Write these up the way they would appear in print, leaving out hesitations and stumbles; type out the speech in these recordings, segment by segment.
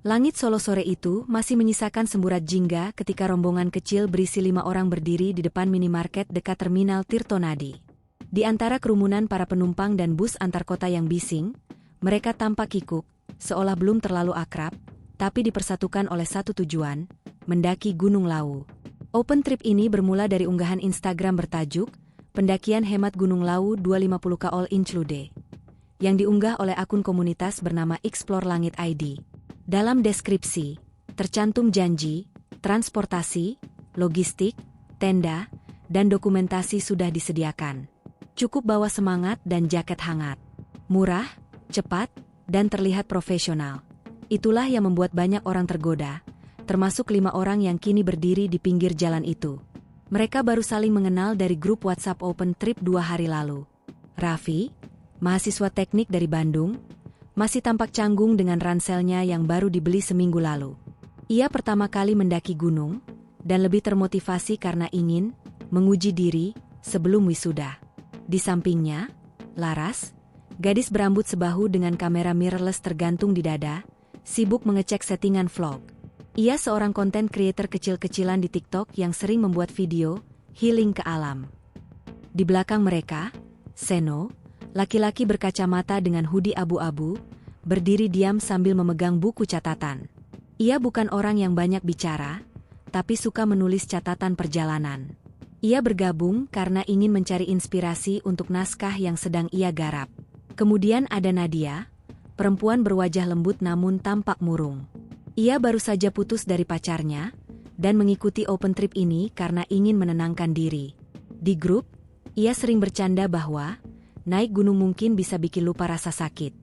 Langit Solo sore itu masih menyisakan semburat jingga ketika rombongan kecil berisi 5 orang berdiri di depan minimarket dekat Terminal Tirtonadi. Di antara kerumunan para penumpang dan bus antar kota yang bising, mereka tampak kikuk, seolah belum terlalu akrab, tapi dipersatukan oleh satu tujuan, mendaki Gunung Lawu. Open trip ini bermula dari unggahan Instagram bertajuk, Pendakian Hemat Gunung Lawu 250K All Include, yang diunggah oleh akun komunitas bernama Explore Langit ID. Dalam deskripsi, tercantum janji, transportasi, logistik, tenda, dan dokumentasi sudah disediakan. Cukup bawa semangat dan jaket hangat. Murah, cepat, dan terlihat profesional. Itulah yang membuat banyak orang tergoda, termasuk 5 orang yang kini berdiri di pinggir jalan itu. Mereka baru saling mengenal dari grup WhatsApp Open Trip 2 hari lalu. Raffi, mahasiswa teknik dari Bandung, masih tampak canggung dengan ranselnya yang baru dibeli seminggu lalu. Ia pertama kali mendaki gunung, dan lebih termotivasi karena ingin menguji diri sebelum wisuda. Di sampingnya, Laras, gadis berambut sebahu dengan kamera mirrorless tergantung di dada, sibuk mengecek settingan vlog. Ia seorang konten creator kecil-kecilan di TikTok yang sering membuat video healing ke alam. Di belakang mereka, Seno, laki-laki berkacamata dengan hoodie abu-abu, berdiri diam sambil memegang buku catatan. Ia bukan orang yang banyak bicara, tapi suka menulis catatan perjalanan. Ia bergabung karena ingin mencari inspirasi untuk naskah yang sedang ia garap. Kemudian ada Nadia, perempuan berwajah lembut namun tampak murung. Ia baru saja putus dari pacarnya, dan mengikuti open trip ini karena ingin menenangkan diri. Di grup, ia sering bercanda bahwa naik gunung mungkin bisa bikin lupa rasa sakit.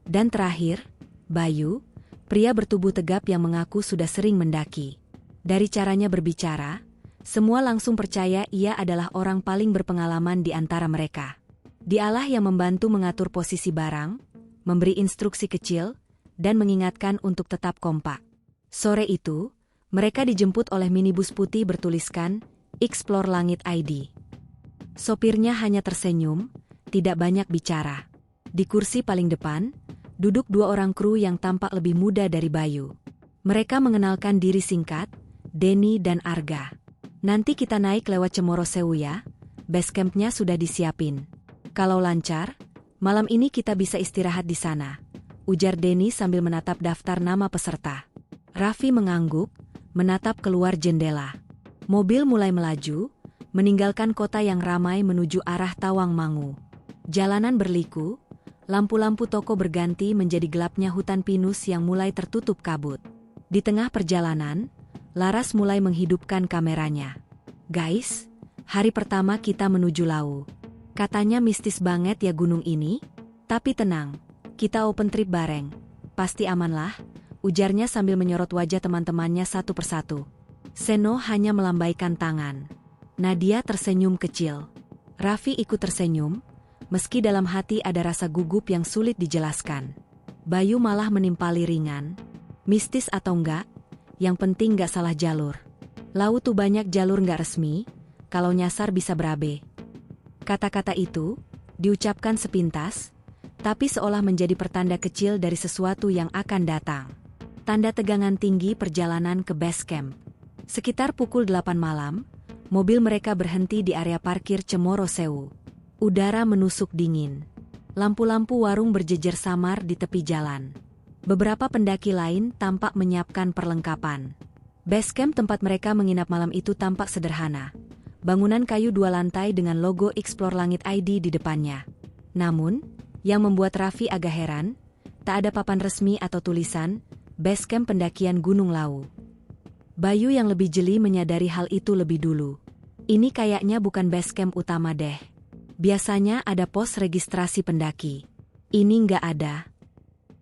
Dan terakhir, Bayu, pria bertubuh tegap yang mengaku sudah sering mendaki. Dari caranya berbicara, semua langsung percaya ia adalah orang paling berpengalaman di antara mereka. Dialah yang membantu mengatur posisi barang, memberi instruksi kecil, dan mengingatkan untuk tetap kompak. Sore itu, mereka dijemput oleh minibus putih bertuliskan, Explore Langit ID. Sopirnya hanya tersenyum, tidak banyak bicara. Di kursi paling depan, duduk 2 orang kru yang tampak lebih muda dari Bayu. Mereka mengenalkan diri singkat, Denny dan Arga. Nanti kita naik lewat Cemoro Sewu ya, base campnya sudah disiapin. Kalau lancar, malam ini kita bisa istirahat di sana, ujar Denny sambil menatap daftar nama peserta. Raffi mengangguk, menatap keluar jendela. Mobil mulai melaju, meninggalkan kota yang ramai menuju arah Tawangmangu. Jalanan berliku, lampu-lampu toko berganti menjadi gelapnya hutan pinus yang mulai tertutup kabut. Di tengah perjalanan, Laras mulai menghidupkan kameranya. Guys, hari pertama kita menuju Lawu. Katanya mistis banget ya gunung ini, tapi tenang, kita open trip bareng. Pasti aman lah, ujarnya sambil menyorot wajah teman-temannya satu persatu. Seno hanya melambaikan tangan. Nadia tersenyum kecil. Raffi ikut tersenyum, meski dalam hati ada rasa gugup yang sulit dijelaskan. Bayu malah menimpali ringan. Mistis atau enggak, yang penting enggak salah jalur. Lawu tuh banyak jalur enggak resmi, kalau nyasar bisa berabe. Kata-kata itu diucapkan sepintas, tapi seolah menjadi pertanda kecil dari sesuatu yang akan datang. Tanda tegangan tinggi perjalanan ke base camp. Sekitar pukul 8 malam, mobil mereka berhenti di area parkir Cemoro Sewu. Udara menusuk dingin. Lampu-lampu warung berjejer samar di tepi jalan. Beberapa pendaki lain tampak menyiapkan perlengkapan. Base camp tempat mereka menginap malam itu tampak sederhana. Bangunan kayu 2 lantai dengan logo Explore Langit ID di depannya. Namun, yang membuat Raffi agak heran, tak ada papan resmi atau tulisan, Base Camp Pendakian Gunung Lawu. Bayu yang lebih jeli menyadari hal itu lebih dulu. Ini kayaknya bukan base camp utama deh. Biasanya ada pos registrasi pendaki. Ini nggak ada.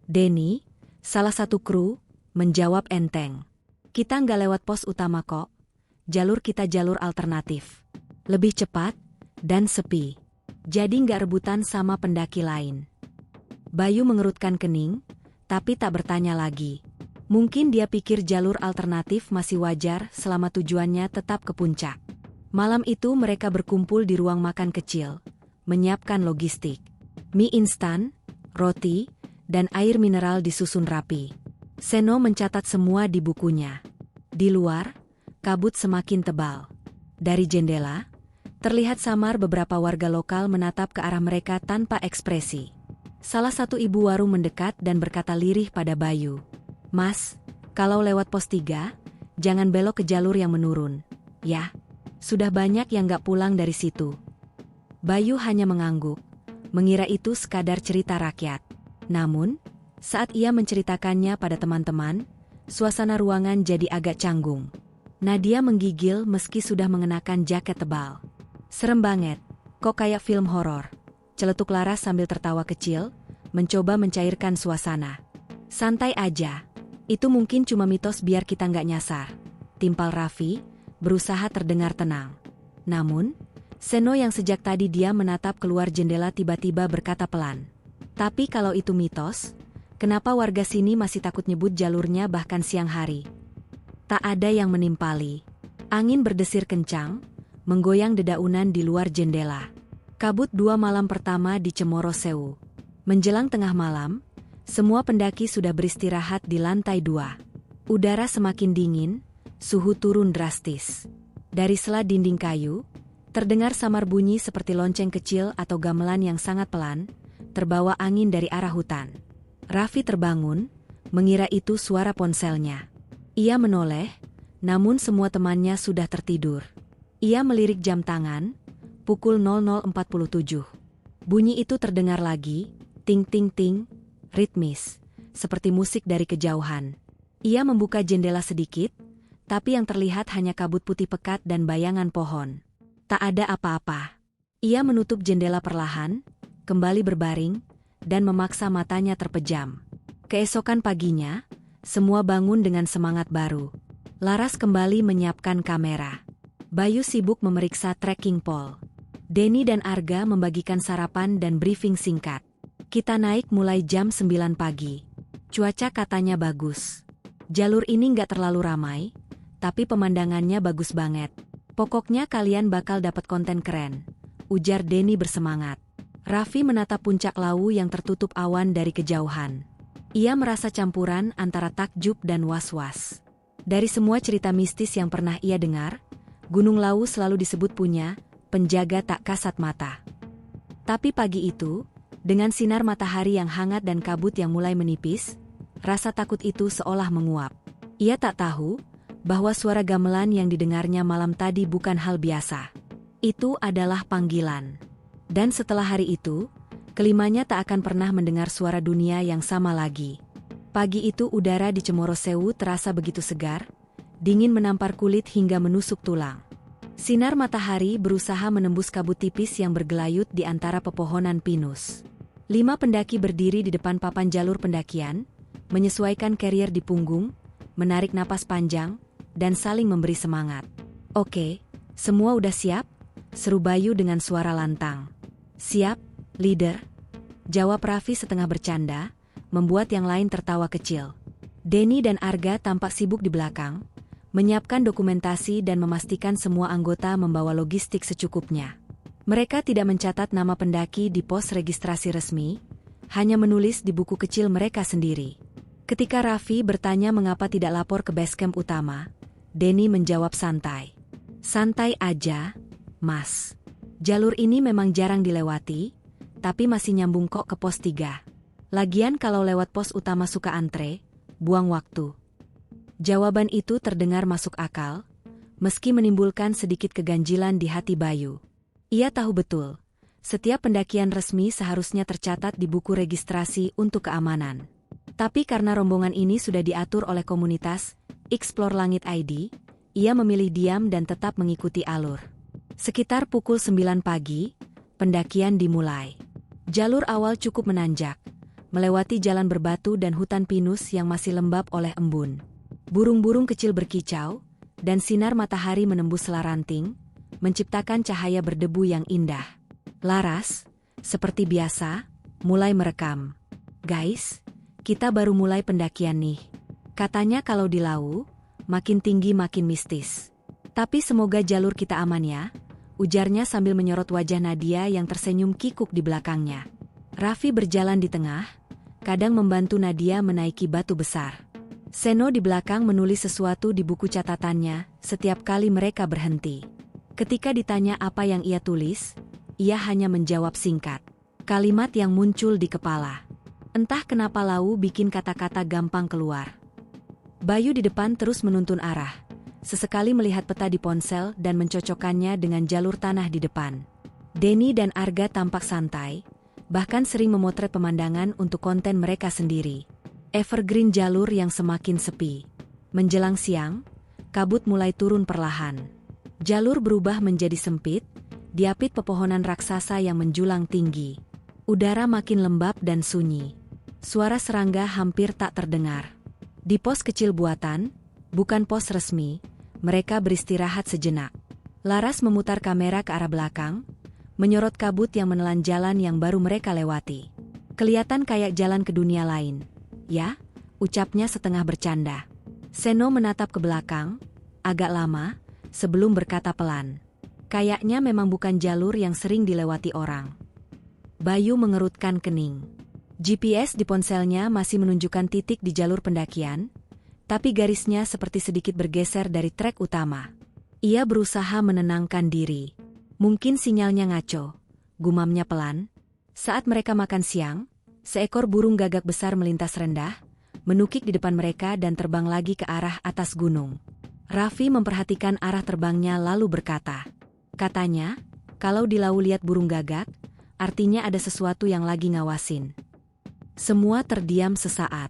Denny, salah satu kru, menjawab enteng. Kita nggak lewat pos utama kok. Jalur kita jalur alternatif. Lebih cepat, dan sepi. Jadi nggak rebutan sama pendaki lain. Bayu mengerutkan kening, tapi tak bertanya lagi. Mungkin dia pikir jalur alternatif masih wajar selama tujuannya tetap ke puncak. Malam itu mereka berkumpul di ruang makan kecil, menyiapkan logistik. Mie instan, roti, dan air mineral disusun rapi. Seno mencatat semua di bukunya. Di luar, kabut semakin tebal. Dari jendela, terlihat samar beberapa warga lokal menatap ke arah mereka tanpa ekspresi. Salah satu ibu warung mendekat dan berkata lirih pada Bayu. "Mas, kalau lewat pos 3, jangan belok ke jalur yang menurun. Ya, sudah banyak yang gak pulang dari situ." Bayu hanya mengangguk, mengira itu sekadar cerita rakyat. Namun, saat ia menceritakannya pada teman-teman, suasana ruangan jadi agak canggung. Nadia menggigil meski sudah mengenakan jaket tebal. "Serem banget, kok kayak film horor," celetuk Laras sambil tertawa kecil, mencoba mencairkan suasana. "Santai aja, itu mungkin cuma mitos biar kita nggak nyasar," timpal Raffi, berusaha terdengar tenang. Namun, Seno yang sejak tadi dia menatap keluar jendela tiba-tiba berkata pelan. "Tapi kalau itu mitos, kenapa warga sini masih takut nyebut jalurnya bahkan siang hari?" Tak ada yang menimpali. Angin berdesir kencang, menggoyang dedaunan di luar jendela. Kabut 2 malam pertama di Cemoro Sewu. Menjelang tengah malam, semua pendaki sudah beristirahat di lantai 2. Udara semakin dingin, suhu turun drastis. Dari sela dinding kayu, terdengar samar bunyi seperti lonceng kecil atau gamelan yang sangat pelan, terbawa angin dari arah hutan. Raffi terbangun, mengira itu suara ponselnya. Ia menoleh, namun semua temannya sudah tertidur. Ia melirik jam tangan, pukul 00.47. Bunyi itu terdengar lagi, ting-ting-ting, ritmis, seperti musik dari kejauhan. Ia membuka jendela sedikit, tapi yang terlihat hanya kabut putih pekat dan bayangan pohon. Tak ada apa-apa. Ia menutup jendela perlahan, kembali berbaring, dan memaksa matanya terpejam. Keesokan paginya, semua bangun dengan semangat baru. Laras kembali menyiapkan kamera. Bayu sibuk memeriksa tracking pole. Denny dan Arga membagikan sarapan dan briefing singkat. "Kita naik mulai jam 9 pagi. Cuaca katanya bagus. Jalur ini nggak terlalu ramai, tapi pemandangannya bagus banget. Pokoknya kalian bakal dapat konten keren," ujar Denny bersemangat. Raffi menatap puncak Lawu yang tertutup awan dari kejauhan. Ia merasa campuran antara takjub dan was-was. Dari semua cerita mistis yang pernah ia dengar, Gunung Lawu selalu disebut punya penjaga tak kasat mata. Tapi pagi itu, dengan sinar matahari yang hangat dan kabut yang mulai menipis, rasa takut itu seolah menguap. Ia tak tahu bahwa suara gamelan yang didengarnya malam tadi bukan hal biasa. Itu adalah panggilan. Dan setelah hari itu, kelimanya tak akan pernah mendengar suara dunia yang sama lagi. Pagi itu udara di Cemoro Sewu terasa begitu segar, dingin menampar kulit hingga menusuk tulang. Sinar matahari berusaha menembus kabut tipis yang bergelayut di antara pepohonan pinus. 5 pendaki berdiri di depan papan jalur pendakian, menyesuaikan carrier di punggung, menarik napas panjang, dan saling memberi semangat. "Oke, semua udah siap?" seru Bayu dengan suara lantang. "Siap, leader," jawab Raffi setengah bercanda, membuat yang lain tertawa kecil. Denny dan Arga tampak sibuk di belakang, menyiapkan dokumentasi dan memastikan semua anggota membawa logistik secukupnya. Mereka tidak mencatat nama pendaki di pos registrasi resmi, hanya menulis di buku kecil mereka sendiri. Ketika Raffi bertanya mengapa tidak lapor ke base camp utama, Denny menjawab santai. "Santai aja, Mas. Jalur ini memang jarang dilewati, tapi masih nyambung kok ke pos 3. Lagian kalau lewat pos utama suka antre, buang waktu." Jawaban itu terdengar masuk akal, meski menimbulkan sedikit keganjilan di hati Bayu. Ia tahu betul, setiap pendakian resmi seharusnya tercatat di buku registrasi untuk keamanan. Tapi karena rombongan ini sudah diatur oleh komunitas Explore Langit ID, ia memilih diam dan tetap mengikuti alur. Sekitar pukul 9 pagi, pendakian dimulai. Jalur awal cukup menanjak, melewati jalan berbatu dan hutan pinus yang masih lembab oleh embun. Burung-burung kecil berkicau, dan sinar matahari menembus selaranting, menciptakan cahaya berdebu yang indah. Laras, seperti biasa, mulai merekam. "Guys, kita baru mulai pendakian nih. Katanya kalau di Lawu, makin tinggi makin mistis. Tapi semoga jalur kita aman ya," ujarnya sambil menyorot wajah Nadia yang tersenyum kikuk di belakangnya. Raffi berjalan di tengah, kadang membantu Nadia menaiki batu besar. Seno di belakang menulis sesuatu di buku catatannya setiap kali mereka berhenti. Ketika ditanya apa yang ia tulis, ia hanya menjawab singkat. Kalimat yang muncul di kepala. Entah kenapa Lau bikin kata-kata gampang keluar. Bayu di depan terus menuntun arah. Sesekali melihat peta di ponsel dan mencocokkannya dengan jalur tanah di depan. Denny dan Arga tampak santai, bahkan sering memotret pemandangan untuk konten mereka sendiri. Evergreen jalur yang semakin sepi. Menjelang siang, kabut mulai turun perlahan. Jalur berubah menjadi sempit, diapit pepohonan raksasa yang menjulang tinggi. Udara makin lembab dan sunyi. Suara serangga hampir tak terdengar. Di pos kecil buatan, bukan pos resmi, mereka beristirahat sejenak. Laras memutar kamera ke arah belakang, menyorot kabut yang menelan jalan yang baru mereka lewati. Kelihatan kayak jalan ke dunia lain. Ya, ucapnya setengah bercanda. Seno menatap ke belakang, agak lama, sebelum berkata pelan. Kayaknya memang bukan jalur yang sering dilewati orang. Bayu mengerutkan kening. GPS di ponselnya masih menunjukkan titik di jalur pendakian, tapi garisnya seperti sedikit bergeser dari trek utama. Ia berusaha menenangkan diri. Mungkin sinyalnya ngaco, gumamnya pelan. Saat mereka makan siang, seekor burung gagak besar melintas rendah, menukik di depan mereka dan terbang lagi ke arah atas gunung. Raffi memperhatikan arah terbangnya lalu berkata, katanya, kalau di Lau lihat burung gagak, artinya ada sesuatu yang lagi ngawasin. Semua terdiam sesaat.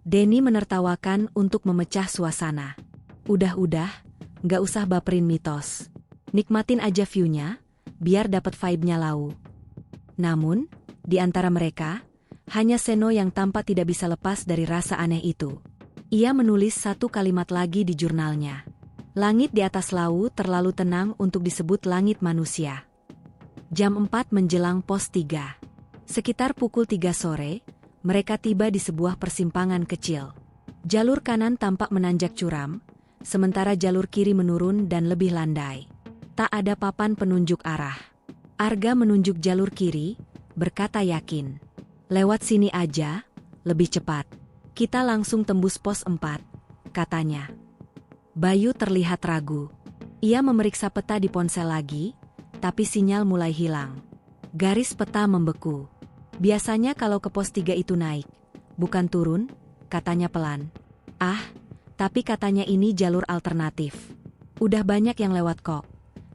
Denny menertawakan untuk memecah suasana. Udah, nggak usah baperin mitos. Nikmatin aja view-nya, biar dapat vibe-nya Lau. Namun, di antara mereka, hanya Seno yang tampak tidak bisa lepas dari rasa aneh itu. Ia menulis satu kalimat lagi di jurnalnya. Langit di atas Lau terlalu tenang untuk disebut langit manusia. Jam 4 menjelang pos 3. Sekitar pukul 3 sore, mereka tiba di sebuah persimpangan kecil. Jalur kanan tampak menanjak curam, sementara jalur kiri menurun dan lebih landai. Tak ada papan penunjuk arah. Arga menunjuk jalur kiri, berkata yakin. Lewat sini aja, lebih cepat. Kita langsung tembus pos 4, katanya. Bayu terlihat ragu. Ia memeriksa peta di ponsel lagi, tapi sinyal mulai hilang. Garis peta membeku. Biasanya kalau ke pos 3 itu naik, bukan turun, katanya pelan. Ah, tapi katanya ini jalur alternatif. Udah banyak yang lewat kok,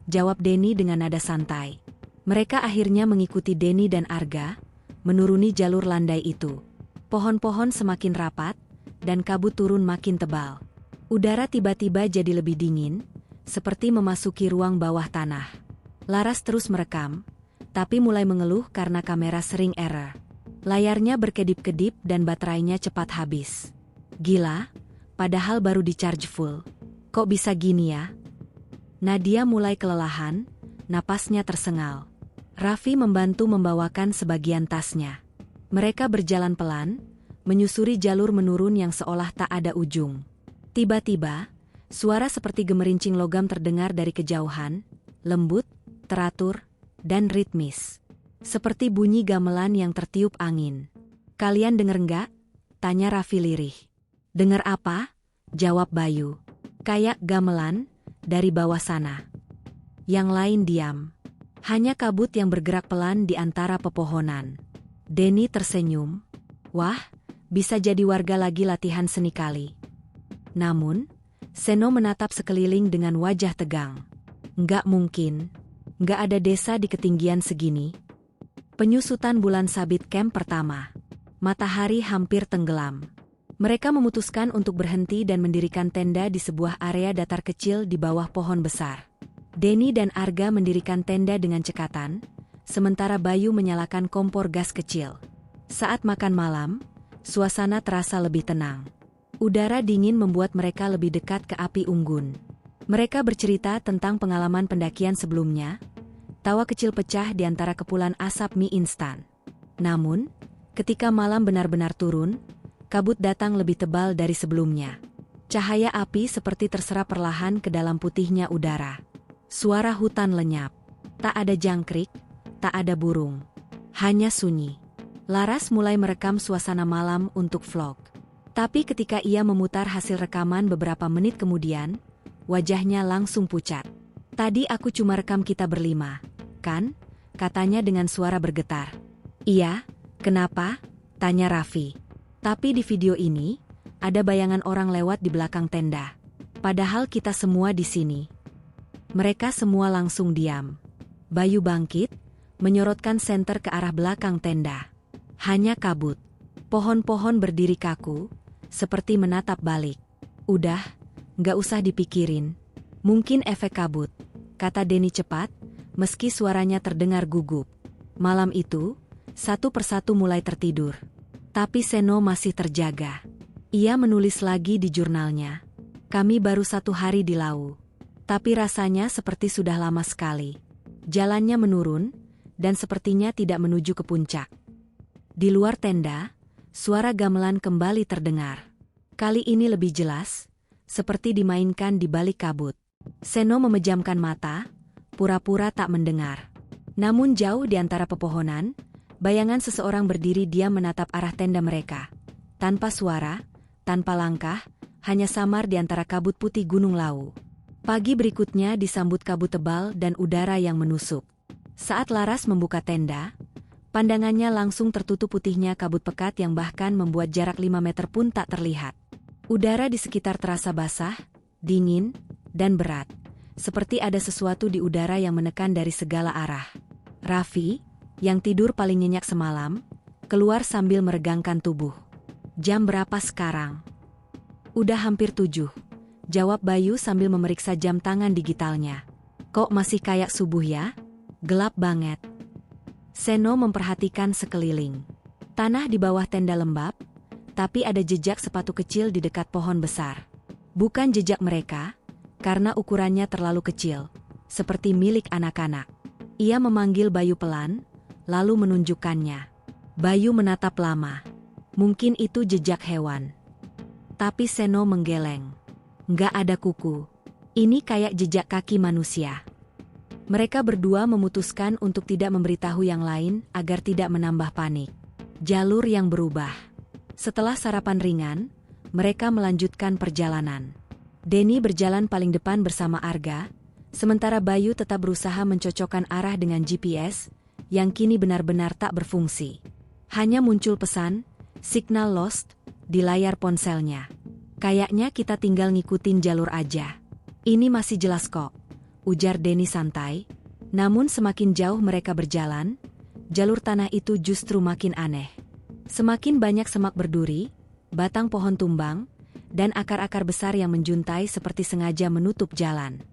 jawab Denny dengan nada santai. Mereka akhirnya mengikuti Denny dan Arga, menuruni jalur landai itu. Pohon-pohon semakin rapat, dan kabut turun makin tebal. Udara tiba-tiba jadi lebih dingin, seperti memasuki ruang bawah tanah. Laras terus merekam, tapi mulai mengeluh karena kamera sering error. Layarnya berkedip-kedip dan baterainya cepat habis. Gila, padahal baru di-charge full. Kok bisa gini ya? Nadia mulai kelelahan, napasnya tersengal. Raffi membantu membawakan sebagian tasnya. Mereka berjalan pelan, menyusuri jalur menurun yang seolah tak ada ujung. Tiba-tiba, suara seperti gemerincing logam terdengar dari kejauhan, lembut, teratur, dan ritmis. Seperti bunyi gamelan yang tertiup angin. Kalian denger nggak? Tanya Raffi lirih. Dengar apa? Jawab Bayu. Kayak gamelan, dari bawah sana. Yang lain diam. Hanya kabut yang bergerak pelan di antara pepohonan. Denny tersenyum. Wah, bisa jadi warga lagi latihan seni kali. Namun, Seno menatap sekeliling dengan wajah tegang. Nggak mungkin. Nggak ada desa di ketinggian segini. Penyusutan bulan sabit camp pertama. Matahari hampir tenggelam. Mereka memutuskan untuk berhenti dan mendirikan tenda di sebuah area datar kecil di bawah pohon besar. Denny dan Arga mendirikan tenda dengan cekatan, sementara Bayu menyalakan kompor gas kecil. Saat makan malam, suasana terasa lebih tenang. Udara dingin membuat mereka lebih dekat ke api unggun. Mereka bercerita tentang pengalaman pendakian sebelumnya. Tawa kecil pecah di antara kepulan asap mie instan. Namun, ketika malam benar-benar turun, kabut datang lebih tebal dari sebelumnya. Cahaya api seperti terserap perlahan ke dalam putihnya udara. Suara hutan lenyap. Tak ada jangkrik, tak ada burung. Hanya sunyi. Laras mulai merekam suasana malam untuk vlog. Tapi ketika ia memutar hasil rekaman beberapa menit kemudian, wajahnya langsung pucat. "Tadi aku cuma rekam kita berlima, kan?" katanya dengan suara bergetar. "Iya, kenapa?" tanya Raffi. "Tapi di video ini, ada bayangan orang lewat di belakang tenda. Padahal kita semua di sini." Mereka semua langsung diam. Bayu bangkit, menyorotkan senter ke arah belakang tenda. Hanya kabut. Pohon-pohon berdiri kaku, seperti menatap balik. "Udah, nggak usah dipikirin. Mungkin efek kabut," kata Denny cepat, meski suaranya terdengar gugup. Malam itu, satu persatu mulai tertidur. Tapi Seno masih terjaga. Ia menulis lagi di jurnalnya. "Kami baru 1 hari di Lau. Tapi rasanya seperti sudah lama sekali. Jalannya menurun, dan sepertinya tidak menuju ke puncak." Di luar tenda, suara gamelan kembali terdengar. Kali ini lebih jelas, seperti dimainkan di balik kabut. Seno memejamkan mata, pura-pura tak mendengar. Namun jauh di antara pepohonan, bayangan seseorang berdiri diam menatap arah tenda mereka. Tanpa suara, tanpa langkah, hanya samar di antara kabut putih Gunung Lau. Pagi berikutnya disambut kabut tebal dan udara yang menusuk. Saat Laras membuka tenda, pandangannya langsung tertutup putihnya kabut pekat yang bahkan membuat jarak 5 meter pun tak terlihat. Udara di sekitar terasa basah, dingin, dan berat. Seperti ada sesuatu di udara yang menekan dari segala arah. Raffi, yang tidur paling nyenyak semalam, keluar sambil meregangkan tubuh. "Jam berapa sekarang?" "Udah hampir 7, jawab Bayu sambil memeriksa jam tangan digitalnya. "Kok masih kayak subuh ya? Gelap banget." Seno memperhatikan sekeliling. Tanah di bawah tenda lembab, tapi ada jejak sepatu kecil di dekat pohon besar. Bukan jejak mereka, karena ukurannya terlalu kecil, seperti milik anak-anak. Ia memanggil Bayu pelan, lalu menunjukkannya. Bayu menatap lama. Mungkin itu jejak hewan. Tapi Seno menggeleng. "Nggak ada kuku. Ini kayak jejak kaki manusia." Mereka berdua memutuskan untuk tidak memberitahu yang lain agar tidak menambah panik. Jalur yang berubah. Setelah sarapan ringan, mereka melanjutkan perjalanan. Denny berjalan paling depan bersama Arga, sementara Bayu tetap berusaha mencocokkan arah dengan GPS, yang kini benar-benar tak berfungsi. Hanya muncul pesan, "Signal lost," di layar ponselnya. "Kayaknya kita tinggal ngikutin jalur aja. Ini masih jelas kok," ujar Denny santai. Namun semakin jauh mereka berjalan, jalur tanah itu justru makin aneh. Semakin banyak semak berduri, batang pohon tumbang, dan akar-akar besar yang menjuntai seperti sengaja menutup jalan.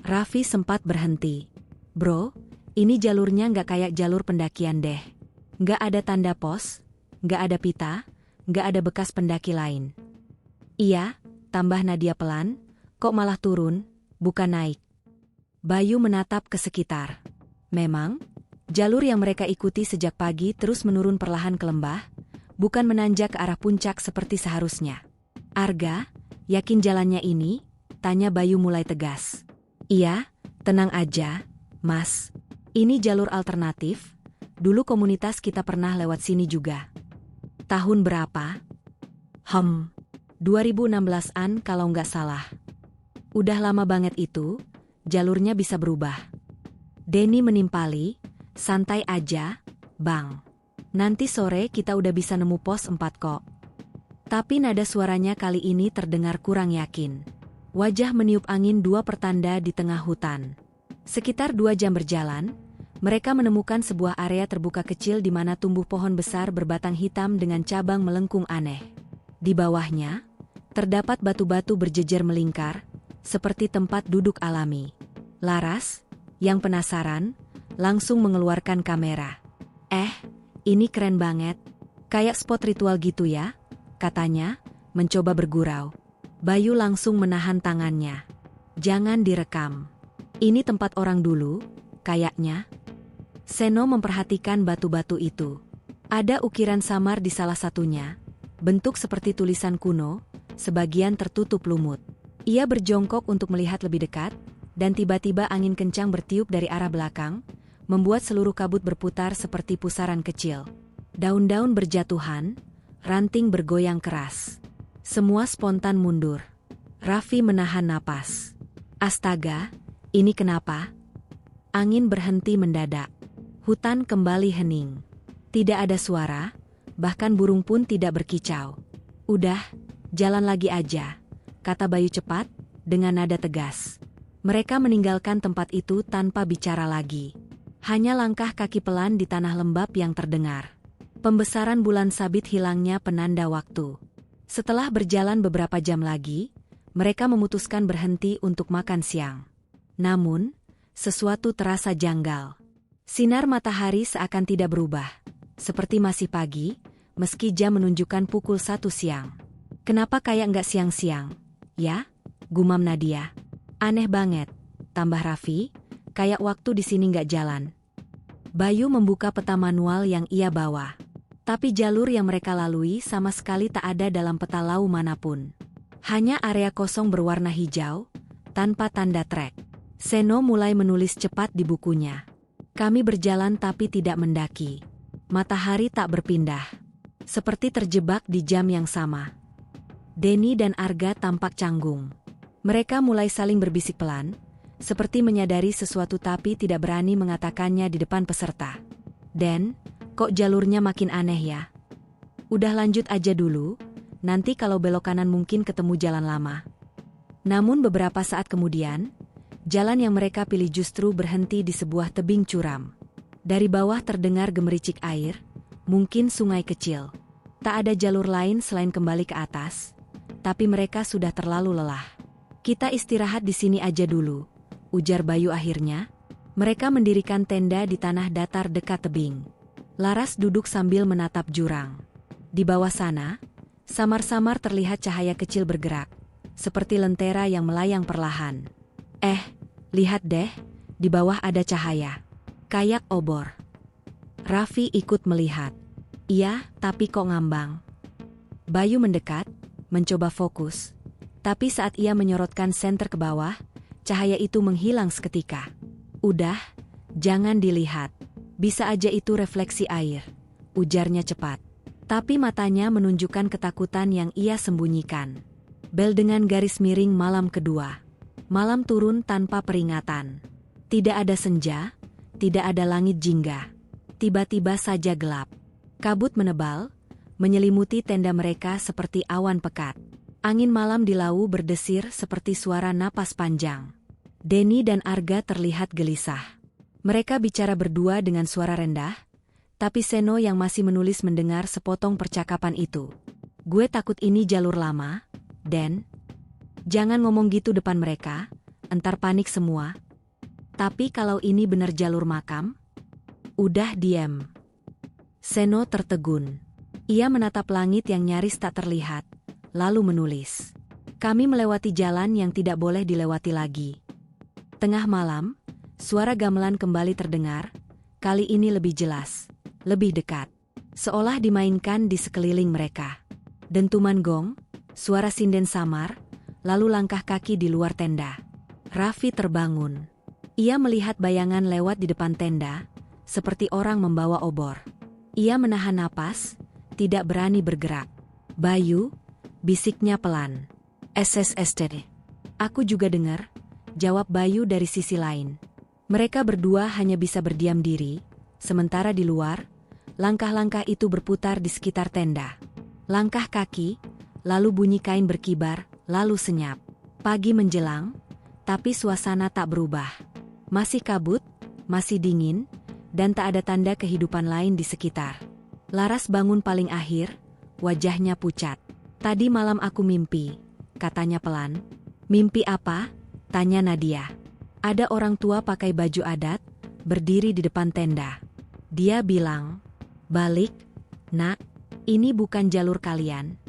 Raffi sempat berhenti. "Bro, ini jalurnya nggak kayak jalur pendakian deh. Nggak ada tanda pos, nggak ada pita, nggak ada bekas pendaki lain." "Iya," tambah Nadia pelan, "kok malah turun, bukan naik." Bayu menatap ke sekitar. Memang, jalur yang mereka ikuti sejak pagi terus menurun perlahan ke lembah, bukan menanjak ke arah puncak seperti seharusnya. "Arga, yakin jalannya ini?" tanya Bayu mulai tegas. "Iya, tenang aja, Mas. Ini jalur alternatif. Dulu komunitas kita pernah lewat sini juga." "Tahun berapa?" 2016-an kalau nggak salah." "Udah lama banget itu, jalurnya bisa berubah." Denny menimpali, "Santai aja, Bang. Nanti sore kita udah bisa nemu pos 4 kok." Tapi nada suaranya kali ini terdengar kurang yakin. Wajah meniup angin 2 pertanda di tengah hutan. Sekitar 2 jam berjalan, mereka menemukan sebuah area terbuka kecil di mana tumbuh pohon besar berbatang hitam dengan cabang melengkung aneh. Di bawahnya, terdapat batu-batu berjejer melingkar, seperti tempat duduk alami. Laras, yang penasaran, langsung mengeluarkan kamera. Ini keren banget. Kayak spot ritual gitu ya," katanya, mencoba bergurau. Bayu langsung menahan tangannya. "Jangan direkam. Ini tempat orang dulu, kayaknya." Seno memperhatikan batu-batu itu. Ada ukiran samar di salah satunya, bentuk seperti tulisan kuno, sebagian tertutup lumut. Ia berjongkok untuk melihat lebih dekat, dan tiba-tiba angin kencang bertiup dari arah belakang, membuat seluruh kabut berputar seperti pusaran kecil. Daun-daun berjatuhan, ranting bergoyang keras. Semua spontan mundur. Raffi menahan napas. Astaga, ini kenapa? Angin berhenti mendadak. Hutan kembali hening. Tidak ada suara, bahkan burung pun tidak berkicau. Udah, jalan lagi aja, kata Bayu cepat, dengan nada tegas. Mereka meninggalkan tempat itu tanpa bicara lagi. Hanya langkah kaki pelan di tanah lembab yang terdengar. Pembesaran bulan sabit hilangnya penanda waktu. Setelah berjalan beberapa jam lagi, mereka memutuskan berhenti untuk makan siang. Namun, sesuatu terasa janggal. Sinar matahari seakan tidak berubah, seperti masih pagi, meski jam menunjukkan pukul 1 siang. Kenapa kayak nggak siang-siang? Ya, gumam Nadia. Aneh banget, tambah Raffi, kayak waktu di sini nggak jalan. Bayu membuka peta manual yang ia bawa. Tapi jalur yang mereka lalui sama sekali tak ada dalam peta lau manapun. Hanya area kosong berwarna hijau, tanpa tanda trek. Seno mulai menulis cepat di bukunya. Kami berjalan tapi tidak mendaki. Matahari tak berpindah. Seperti terjebak di jam yang sama. Denny dan Arga tampak canggung. Mereka mulai saling berbisik pelan, seperti menyadari sesuatu tapi tidak berani mengatakannya di depan peserta. Den, kok jalurnya makin aneh ya? Udah lanjut aja dulu, nanti kalau belok kanan mungkin ketemu jalan lama. Namun beberapa saat kemudian, jalan yang mereka pilih justru berhenti di sebuah tebing curam. Dari bawah terdengar gemericik air, mungkin sungai kecil. Tak ada jalur lain selain kembali ke atas, tapi mereka sudah terlalu lelah. Kita istirahat di sini aja dulu, ujar Bayu akhirnya. Mereka mendirikan tenda di tanah datar dekat tebing. Laras duduk sambil menatap jurang. Di bawah sana, samar-samar terlihat cahaya kecil bergerak, seperti lentera yang melayang perlahan. Lihat deh, di bawah ada cahaya. Kayak obor. Raffi ikut melihat. Iya, tapi kok ngambang. Bayu mendekat, mencoba fokus. Tapi saat ia menyorotkan senter ke bawah, cahaya itu menghilang seketika. Udah, jangan dilihat. Bisa aja itu refleksi air, ujarnya cepat. Tapi matanya menunjukkan ketakutan yang ia sembunyikan. Bel dengan garis miring malam kedua. Malam turun tanpa peringatan. Tidak ada senja, tidak ada langit jingga. Tiba-tiba saja gelap. Kabut menebal, menyelimuti tenda mereka seperti awan pekat. Angin malam di lau berdesir seperti suara napas panjang. Denny dan Arga terlihat gelisah. Mereka bicara berdua dengan suara rendah, tapi Seno yang masih menulis mendengar sepotong percakapan itu. Gue takut ini jalur lama, Den. Jangan ngomong gitu depan mereka, entar panik semua. Tapi kalau ini benar jalur makam? Udah diam. Seno tertegun. Ia menatap langit yang nyaris tak terlihat, lalu menulis. Kami melewati jalan yang tidak boleh dilewati lagi. Tengah malam, suara gamelan kembali terdengar, kali ini lebih jelas, lebih dekat. Seolah dimainkan di sekeliling mereka. Dentuman gong, suara sinden samar, lalu langkah kaki di luar tenda. Raffi terbangun. Ia melihat bayangan lewat di depan tenda, seperti orang membawa obor. Ia menahan napas, tidak berani bergerak. Bayu, bisiknya pelan. SSSTD. Aku juga dengar, jawab Bayu dari sisi lain. Mereka berdua hanya bisa berdiam diri, sementara di luar, langkah-langkah itu berputar di sekitar tenda. Langkah kaki, lalu bunyi kain berkibar, lalu senyap. Pagi menjelang, tapi suasana tak berubah. Masih kabut, masih dingin, dan tak ada tanda kehidupan lain di sekitar. Laras bangun paling akhir, wajahnya pucat. Tadi malam aku mimpi, katanya pelan. Mimpi apa? Tanya Nadia. Ada orang tua pakai baju adat, berdiri di depan tenda. Dia bilang, balik, nak, ini bukan jalur kalian.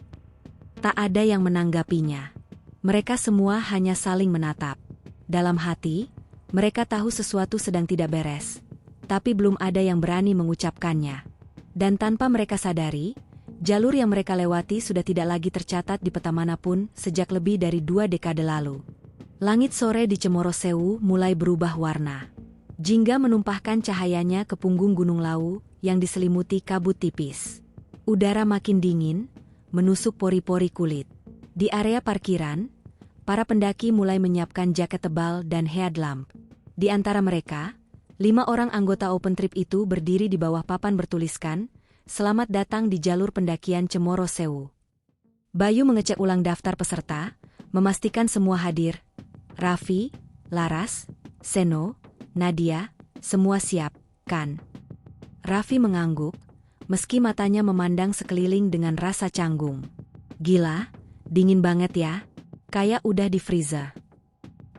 Tak ada yang menanggapinya. Mereka semua hanya saling menatap. Dalam hati, mereka tahu sesuatu sedang tidak beres, tapi belum ada yang berani mengucapkannya. Dan tanpa mereka sadari, jalur yang mereka lewati sudah tidak lagi tercatat di peta manapun sejak lebih dari 2 dekade lalu. Langit sore di Cemoro Sewu mulai berubah warna. Jingga menumpahkan cahayanya ke punggung Gunung Lawu yang diselimuti kabut tipis. Udara makin dingin, menusuk pori-pori kulit. Di area parkiran, para pendaki mulai menyiapkan jaket tebal dan headlamp. Di antara mereka, 5 orang anggota open trip itu berdiri di bawah papan bertuliskan, "Selamat datang di jalur pendakian Cemoro Sewu." Bayu mengecek ulang daftar peserta, memastikan semua hadir. Raffi, Laras, Seno, Nadia, semua siap, kan? Raffi mengangguk, meski matanya memandang sekeliling dengan rasa canggung. Gila, dingin banget ya, kayak udah di freezer.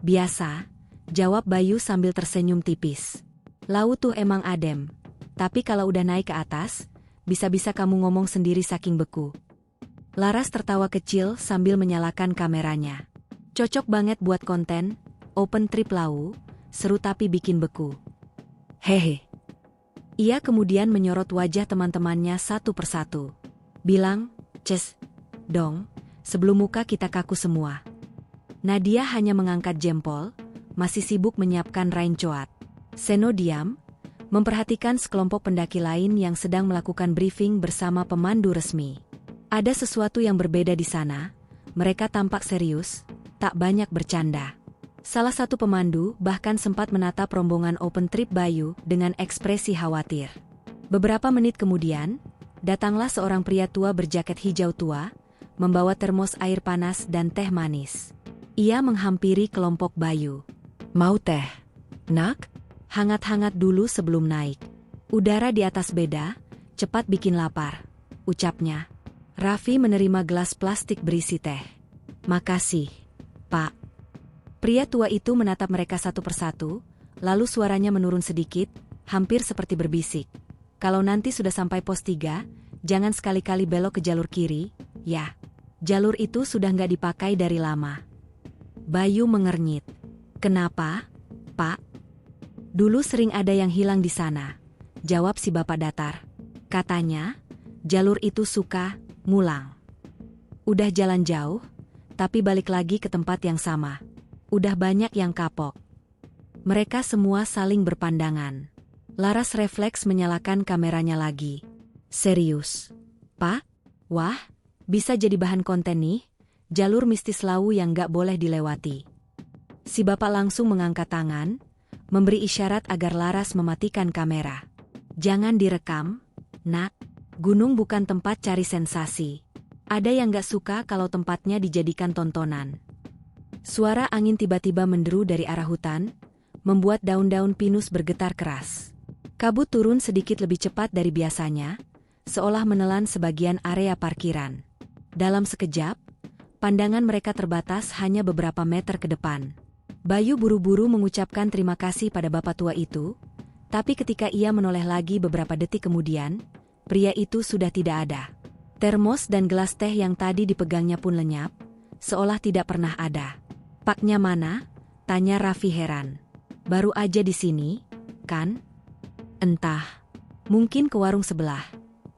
Biasa, jawab Bayu sambil tersenyum tipis. Laut tuh emang adem, tapi kalau udah naik ke atas, bisa-bisa kamu ngomong sendiri saking beku. Laras tertawa kecil sambil menyalakan kameranya. Cocok banget buat konten, open trip Lau, seru tapi bikin beku. Hehe. Ia kemudian menyorot wajah teman-temannya satu persatu. Bilang, "Ces, dong, sebelum muka kita kaku semua." Nadia hanya mengangkat jempol, masih sibuk menyiapkan rain coat. Seno diam, memperhatikan sekelompok pendaki lain yang sedang melakukan briefing bersama pemandu resmi. Ada sesuatu yang berbeda di sana, mereka tampak serius, tak banyak bercanda. Salah satu pemandu bahkan sempat menatap rombongan open trip Bayu dengan ekspresi khawatir. Beberapa menit kemudian, datanglah seorang pria tua berjaket hijau tua, membawa termos air panas dan teh manis. Ia menghampiri kelompok Bayu. "Mau teh, nak? Hangat-hangat dulu sebelum naik. Udara di atas beda, cepat bikin lapar," ucapnya. Raffi menerima gelas plastik berisi teh. "Makasih, Pak." Pria tua itu menatap mereka satu persatu, lalu suaranya menurun sedikit, hampir seperti berbisik. "Kalau nanti sudah sampai pos 3, jangan sekali-kali belok ke jalur kiri, ya. Jalur itu sudah nggak dipakai dari lama." Bayu mengernyit. "Kenapa, Pak?" "Dulu sering ada yang hilang di sana," jawab si bapak datar. "Katanya, jalur itu suka ngulang. Udah jalan jauh, tapi balik lagi ke tempat yang sama. Udah banyak yang kapok." Mereka semua saling berpandangan. Laras refleks menyalakan kameranya lagi. "Serius, Pak? Wah, bisa jadi bahan konten nih, jalur mistis Lau yang gak boleh dilewati." Si bapak langsung mengangkat tangan, memberi isyarat agar Laras mematikan kamera. "Jangan direkam, nak. Gunung bukan tempat cari sensasi. Ada yang gak suka kalau tempatnya dijadikan tontonan." Suara angin tiba-tiba menderu dari arah hutan, membuat daun-daun pinus bergetar keras. Kabut turun sedikit lebih cepat dari biasanya, seolah menelan sebagian area parkiran. Dalam sekejap, pandangan mereka terbatas hanya beberapa meter ke depan. Bayu buru-buru mengucapkan terima kasih pada bapak tua itu, tapi ketika ia menoleh lagi beberapa detik kemudian, pria itu sudah tidak ada. Termos dan gelas teh yang tadi dipegangnya pun lenyap, seolah tidak pernah ada. "Paknya mana?" tanya Raffi heran. "Baru aja di sini, kan?" "Entah. Mungkin ke warung sebelah,"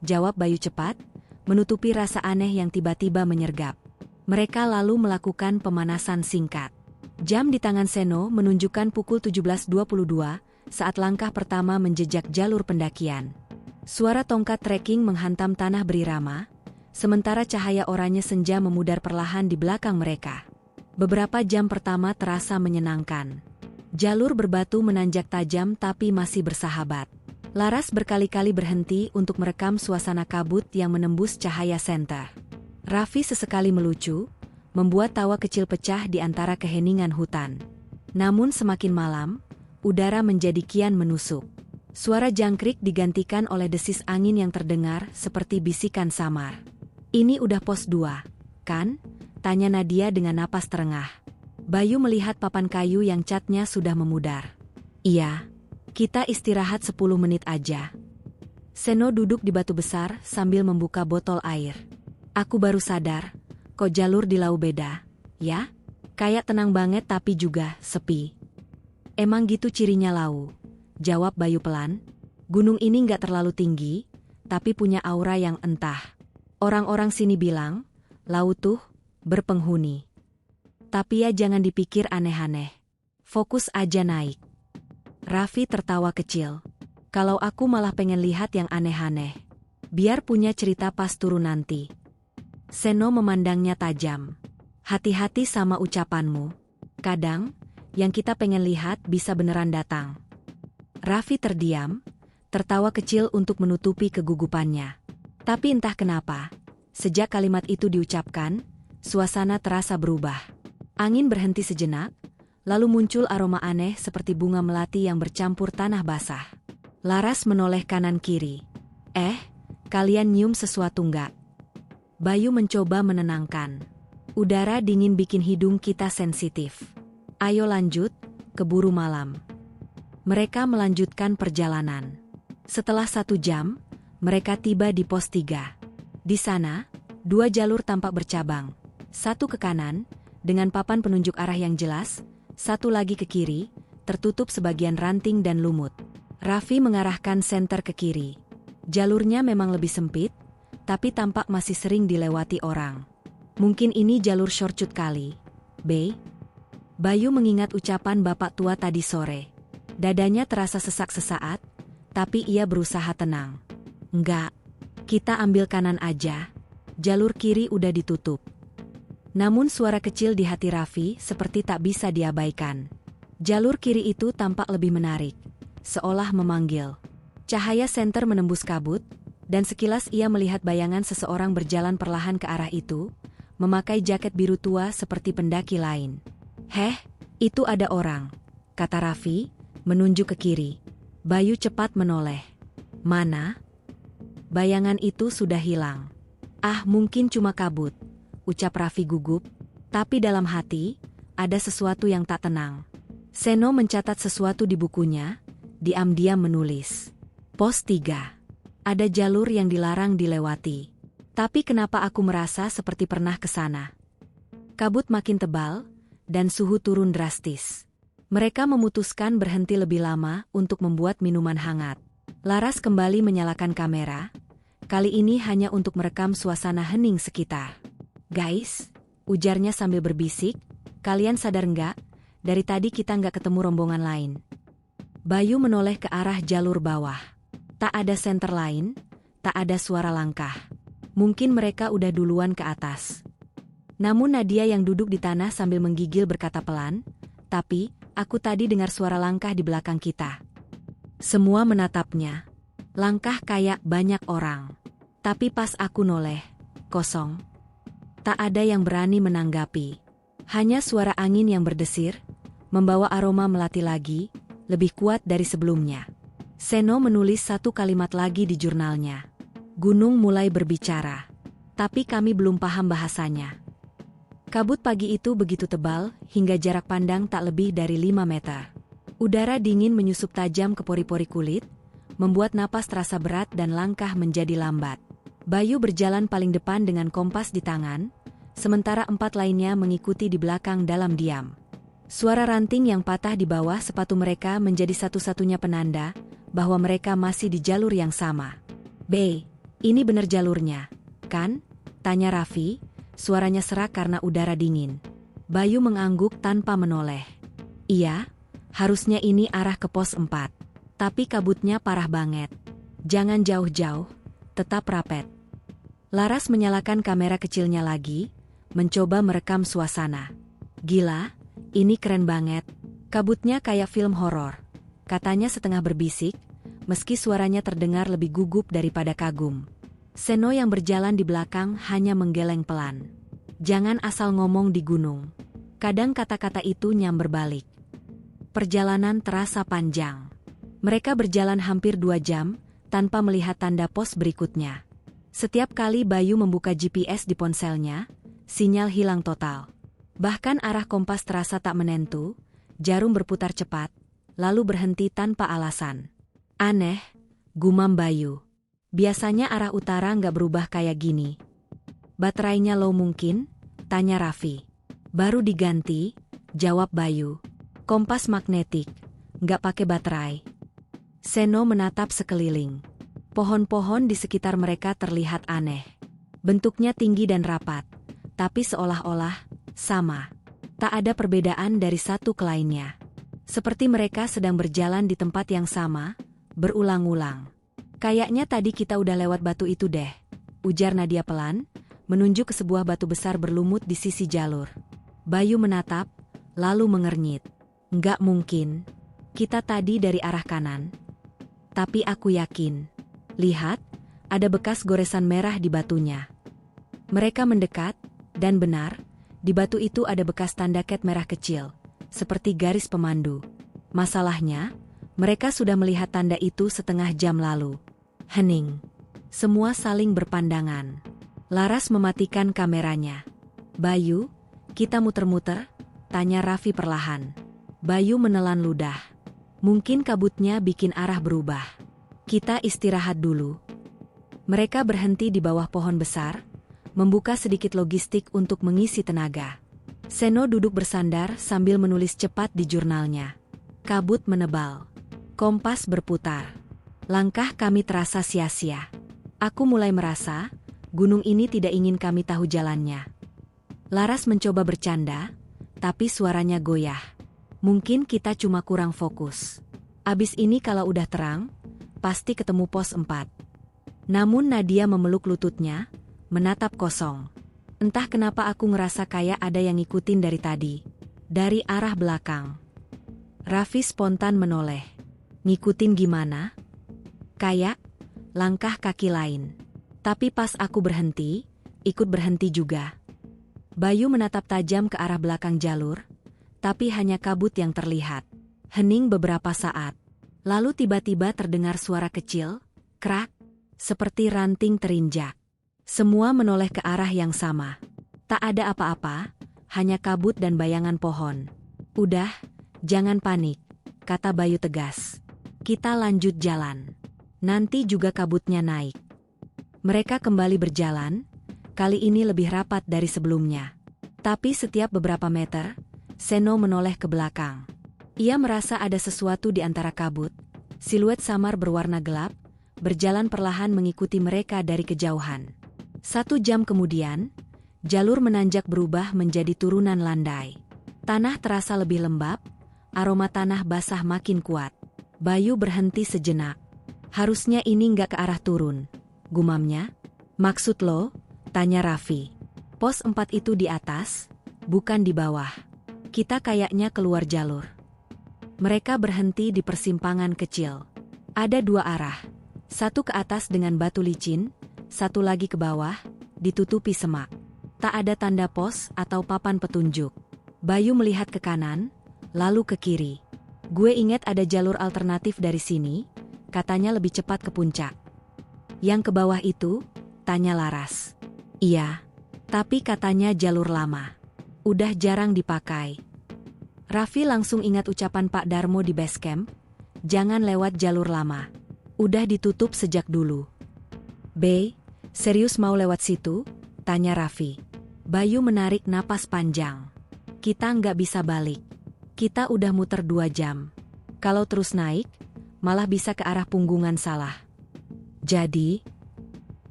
jawab Bayu cepat, menutupi rasa aneh yang tiba-tiba menyergap. Mereka lalu melakukan pemanasan singkat. Jam di tangan Seno menunjukkan pukul 17.22 saat langkah pertama menjejak jalur pendakian. Suara tongkat trekking menghantam tanah berirama, sementara cahaya oranye senja memudar perlahan di belakang mereka. Beberapa jam pertama terasa menyenangkan. Jalur berbatu menanjak tajam tapi masih bersahabat. Laras berkali-kali berhenti untuk merekam suasana kabut yang menembus cahaya senter. Raffi sesekali melucu, membuat tawa kecil pecah di antara keheningan hutan. Namun semakin malam, udara menjadi kian menusuk. Suara jangkrik digantikan oleh desis angin yang terdengar seperti bisikan samar. "Ini udah pos 2, kan?" tanya Nadia dengan napas terengah. Bayu melihat papan kayu yang catnya sudah memudar. "Iya, kita istirahat 10 menit aja." Seno duduk di batu besar sambil membuka botol air. "Aku baru sadar, kok jalur di Lau beda, ya? Kayak tenang banget tapi juga sepi." "Emang gitu cirinya Lau," jawab Bayu pelan. "Gunung ini nggak terlalu tinggi, tapi punya aura yang entah. Orang-orang sini bilang, Lau tuh berpenghuni. Tapi ya jangan dipikir aneh-aneh. Fokus aja naik." Raffi tertawa kecil. "Kalau aku malah pengen lihat yang aneh-aneh. Biar punya cerita pas turun nanti." Seno memandangnya tajam. Hati-hati sama ucapanmu. Kadang, yang kita pengen lihat bisa beneran datang. Raffi terdiam, tertawa kecil untuk menutupi kegugupannya. Tapi entah kenapa, sejak kalimat itu diucapkan, suasana terasa berubah. Angin berhenti sejenak, lalu muncul aroma aneh seperti bunga melati yang bercampur tanah basah. Laras menoleh kanan-kiri. Kalian nyium sesuatu nggak? Bayu mencoba menenangkan. Udara dingin bikin hidung kita sensitif. Ayo lanjut, keburu malam. Mereka melanjutkan perjalanan. Setelah 1 jam, mereka tiba di pos 3. Di sana, 2 jalur tampak bercabang. Satu ke kanan, dengan papan penunjuk arah yang jelas, satu lagi ke kiri, tertutup sebagian ranting dan lumut. Raffi mengarahkan senter ke kiri. Jalurnya memang lebih sempit, tapi tampak masih sering dilewati orang. Mungkin ini jalur shortcut kali. Bayu mengingat ucapan bapak tua tadi sore. Dadanya terasa sesak sesaat, tapi ia berusaha tenang. Enggak, kita ambil kanan aja. Jalur kiri udah ditutup. Namun suara kecil di hati Raffi seperti tak bisa diabaikan. Jalur kiri itu tampak lebih menarik, seolah memanggil. Cahaya senter menembus kabut, dan sekilas ia melihat bayangan seseorang berjalan perlahan ke arah itu, memakai jaket biru tua seperti pendaki lain. Itu ada orang, kata Raffi, menunjuk ke kiri. Bayu cepat menoleh. Mana? Bayangan itu sudah hilang. Mungkin cuma kabut, ucap Raffi gugup, tapi dalam hati, ada sesuatu yang tak tenang. Seno mencatat sesuatu di bukunya, diam-diam menulis. Pos 3. Ada jalur yang dilarang dilewati. Tapi kenapa aku merasa seperti pernah ke sana? Kabut makin tebal, dan suhu turun drastis. Mereka memutuskan berhenti lebih lama untuk membuat minuman hangat. Laras kembali menyalakan kamera, kali ini hanya untuk merekam suasana hening sekitar. Guys, ujarnya sambil berbisik, kalian sadar nggak? Dari tadi kita nggak ketemu rombongan lain. Bayu menoleh ke arah jalur bawah. Tak ada senter lain, tak ada suara langkah. Mungkin mereka udah duluan ke atas. Namun Nadia yang duduk di tanah sambil menggigil berkata pelan, tapi, aku tadi dengar suara langkah di belakang kita. Semua menatapnya. Langkah kayak banyak orang. Tapi pas aku noleh, kosong. Tak ada yang berani menanggapi. Hanya suara angin yang berdesir, membawa aroma melati lagi, lebih kuat dari sebelumnya. Seno menulis 1 kalimat lagi di jurnalnya. Gunung mulai berbicara. Tapi kami belum paham bahasanya. Kabut pagi itu begitu tebal, hingga jarak pandang tak lebih dari 5 meter. Udara dingin menyusup tajam ke pori-pori kulit, membuat napas terasa berat dan langkah menjadi lambat. Bayu berjalan paling depan dengan kompas di tangan, sementara 4 lainnya mengikuti di belakang dalam diam. Suara ranting yang patah di bawah sepatu mereka menjadi satu-satunya penanda bahwa mereka masih di jalur yang sama. Ini bener jalurnya, kan? Tanya Raffi, suaranya serak karena udara dingin. Bayu mengangguk tanpa menoleh. Iya, harusnya ini arah ke pos 4. Tapi kabutnya parah banget. Jangan jauh-jauh, tetap rapet. Laras menyalakan kamera kecilnya lagi, mencoba merekam suasana. Gila, ini keren banget. Kabutnya kayak film horor, katanya setengah berbisik, meski suaranya terdengar lebih gugup daripada kagum. Seno yang berjalan di belakang hanya menggeleng pelan. Jangan asal ngomong di gunung. Kadang kata-kata itu nyamber balik. Perjalanan terasa panjang. Mereka berjalan hampir 2 jam, tanpa melihat tanda pos berikutnya. Setiap kali Bayu membuka GPS di ponselnya, sinyal hilang total. Bahkan arah kompas terasa tak menentu, jarum berputar cepat, lalu berhenti tanpa alasan. Aneh, gumam Bayu. Biasanya arah utara nggak berubah kayak gini. Baterainya low mungkin? Tanya Raffi. Baru diganti, jawab Bayu. Kompas magnetik, nggak pakai baterai. Seno menatap sekeliling. Pohon-pohon di sekitar mereka terlihat aneh. Bentuknya tinggi dan rapat, tapi seolah-olah sama. Tak ada perbedaan dari satu ke lainnya. Seperti mereka sedang berjalan di tempat yang sama, berulang-ulang. Kayaknya tadi kita udah lewat batu itu deh, ujar Nadia pelan, menunjuk ke sebuah batu besar berlumut di sisi jalur. Bayu menatap, lalu mengernyit. Nggak mungkin. Kita tadi dari arah kanan. Tapi aku yakin. Lihat, ada bekas goresan merah di batunya. Mereka mendekat, dan benar, di batu itu ada bekas tanda cat merah kecil, seperti garis pemandu. Masalahnya, mereka sudah melihat tanda itu setengah jam lalu. Hening. Semua saling berpandangan. Laras mematikan kameranya. Bayu, kita muter-muter? Tanya Raffi perlahan. Bayu menelan ludah. Mungkin kabutnya bikin arah berubah. Kita istirahat dulu. Mereka berhenti di bawah pohon besar, membuka sedikit logistik untuk mengisi tenaga. Seno duduk bersandar sambil menulis cepat di jurnalnya. Kabut menebal. Kompas berputar. Langkah kami terasa sia-sia. Aku mulai merasa, gunung ini tidak ingin kami tahu jalannya. Laras mencoba bercanda, tapi suaranya goyah. Mungkin kita cuma kurang fokus. Abis ini kalau udah terang, pasti ketemu pos 4. Namun Nadia memeluk lututnya, menatap kosong. Entah kenapa aku ngerasa kayak ada yang ngikutin dari tadi. Dari arah belakang. Raffi spontan menoleh. Ngikutin gimana? Kayak langkah kaki lain. Tapi pas aku berhenti, ikut berhenti juga. Bayu menatap tajam ke arah belakang jalur, tapi hanya kabut yang terlihat. Hening beberapa saat. Lalu tiba-tiba terdengar suara kecil, krak, seperti ranting terinjak. Semua menoleh ke arah yang sama. Tak ada apa-apa, hanya kabut dan bayangan pohon. Udah, jangan panik, kata Bayu tegas. Kita lanjut jalan. Nanti juga kabutnya naik. Mereka kembali berjalan, kali ini lebih rapat dari sebelumnya. Tapi setiap beberapa meter, Seno menoleh ke belakang. Ia merasa ada sesuatu di antara kabut, siluet samar berwarna gelap, berjalan perlahan mengikuti mereka dari kejauhan. 1 jam kemudian, jalur menanjak berubah menjadi turunan landai. Tanah terasa lebih lembab, aroma tanah basah makin kuat. Bayu berhenti sejenak. Harusnya ini nggak ke arah turun, gumamnya. Maksud lo? Tanya Raffi. Pos 4 itu di atas, bukan di bawah. Kita kayaknya keluar jalur. Mereka berhenti di persimpangan kecil. Ada 2 arah. Satu ke atas dengan batu licin, satu lagi ke bawah, ditutupi semak. Tak ada tanda pos atau papan petunjuk. Bayu melihat ke kanan, lalu ke kiri. Gue ingat ada jalur alternatif dari sini, katanya lebih cepat ke puncak. Yang ke bawah itu? Tanya Laras. Iya, tapi katanya jalur lama. Udah jarang dipakai. Raffi langsung ingat ucapan Pak Darmo di base camp, jangan lewat jalur lama. Udah ditutup sejak dulu. B, serius mau lewat situ? Tanya Raffi. Bayu menarik napas panjang. Kita nggak bisa balik. Kita udah muter 2 jam. Kalau terus naik, malah bisa ke arah Punggungan salah. Jadi,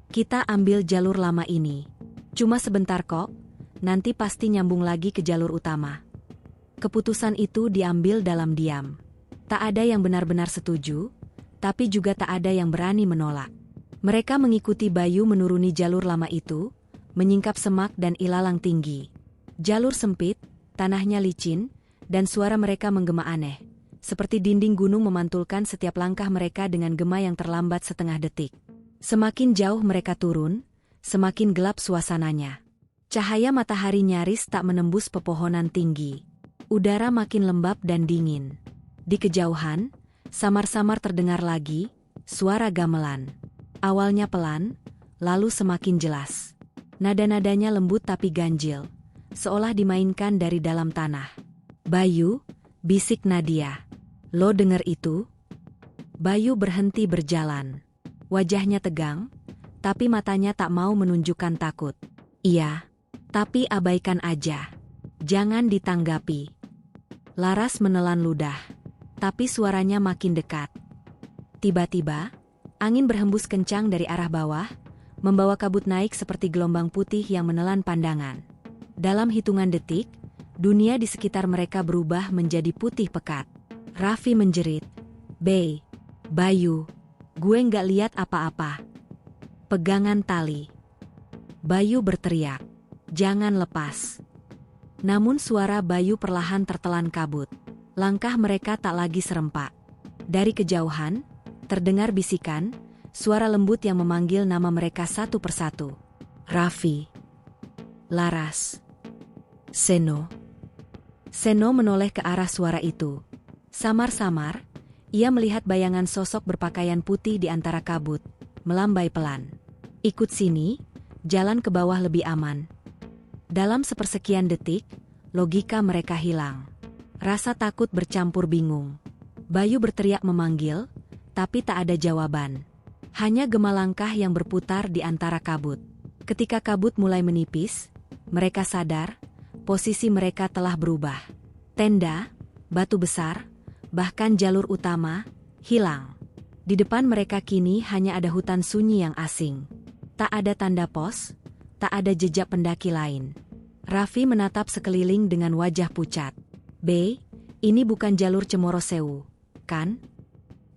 kita ambil jalur lama ini. Cuma sebentar kok, nanti pasti nyambung lagi ke jalur utama. Keputusan itu diambil dalam diam. Tak ada yang benar-benar setuju, tapi juga tak ada yang berani menolak. Mereka mengikuti Bayu menuruni jalur lama itu, menyingkap semak dan ilalang tinggi. Jalur sempit, tanahnya licin, dan suara mereka menggema aneh. Seperti dinding gunung memantulkan setiap langkah mereka dengan gema yang terlambat setengah detik. Semakin jauh mereka turun, semakin gelap suasananya. Cahaya matahari nyaris tak menembus pepohonan tinggi. Udara makin lembab dan dingin. Di kejauhan, samar-samar terdengar lagi, suara gamelan. Awalnya pelan, lalu semakin jelas. Nada-nadanya lembut tapi ganjil, seolah dimainkan dari dalam tanah. Bayu, bisik Nadia. Lo denger itu? Bayu berhenti berjalan. Wajahnya tegang, tapi matanya tak mau menunjukkan takut. Iya, tapi abaikan aja. Jangan ditanggapi. Laras menelan ludah, tapi suaranya makin dekat. Tiba-tiba, angin berhembus kencang dari arah bawah, membawa kabut naik seperti gelombang putih yang menelan pandangan. Dalam hitungan detik, dunia di sekitar mereka berubah menjadi putih pekat. Raffi menjerit, Bayu, gue nggak lihat apa-apa. Pegangan tali. Bayu berteriak, "Jangan lepas!" Namun suara Bayu perlahan tertelan kabut. Langkah mereka tak lagi serempak. Dari kejauhan, terdengar bisikan, suara lembut yang memanggil nama mereka satu persatu. Raffi, Laras, Seno. Seno menoleh ke arah suara itu. Samar-samar, ia melihat bayangan sosok berpakaian putih di antara kabut, melambai pelan. "Ikut sini, jalan ke bawah lebih aman." Dalam sepersekian detik, logika mereka hilang. Rasa takut bercampur bingung. Bayu berteriak memanggil, tapi tak ada jawaban. Hanya gema langkah yang berputar di antara kabut. Ketika kabut mulai menipis, mereka sadar, posisi mereka telah berubah. Tenda, batu besar, bahkan jalur utama, hilang. Di depan mereka kini hanya ada hutan sunyi yang asing. Tak ada tanda pos, tak ada jejak pendaki lain. Raffi menatap sekeliling dengan wajah pucat. "B, ini bukan jalur Cemoro Sewu, kan?"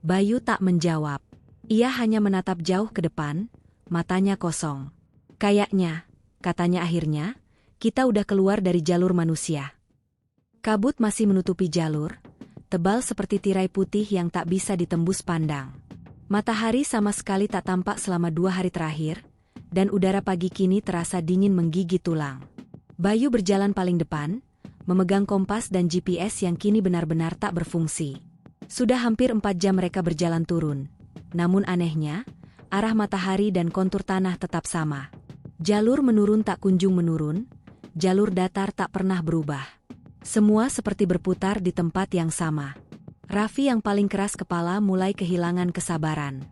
Bayu tak menjawab. Ia hanya menatap jauh ke depan, matanya kosong. "Kayaknya," katanya akhirnya, "kita udah keluar dari jalur manusia." Kabut masih menutupi jalur, tebal seperti tirai putih yang tak bisa ditembus pandang. Matahari sama sekali tak tampak selama 2 hari terakhir, dan udara pagi kini terasa dingin menggigit tulang. Bayu berjalan paling depan, memegang kompas dan GPS yang kini benar-benar tak berfungsi. Sudah hampir 4 jam mereka berjalan turun. Namun anehnya, arah matahari dan kontur tanah tetap sama. Jalur menurun tak kunjung menurun, jalur datar tak pernah berubah. Semua seperti berputar di tempat yang sama. Raffi yang paling keras kepala mulai kehilangan kesabaran.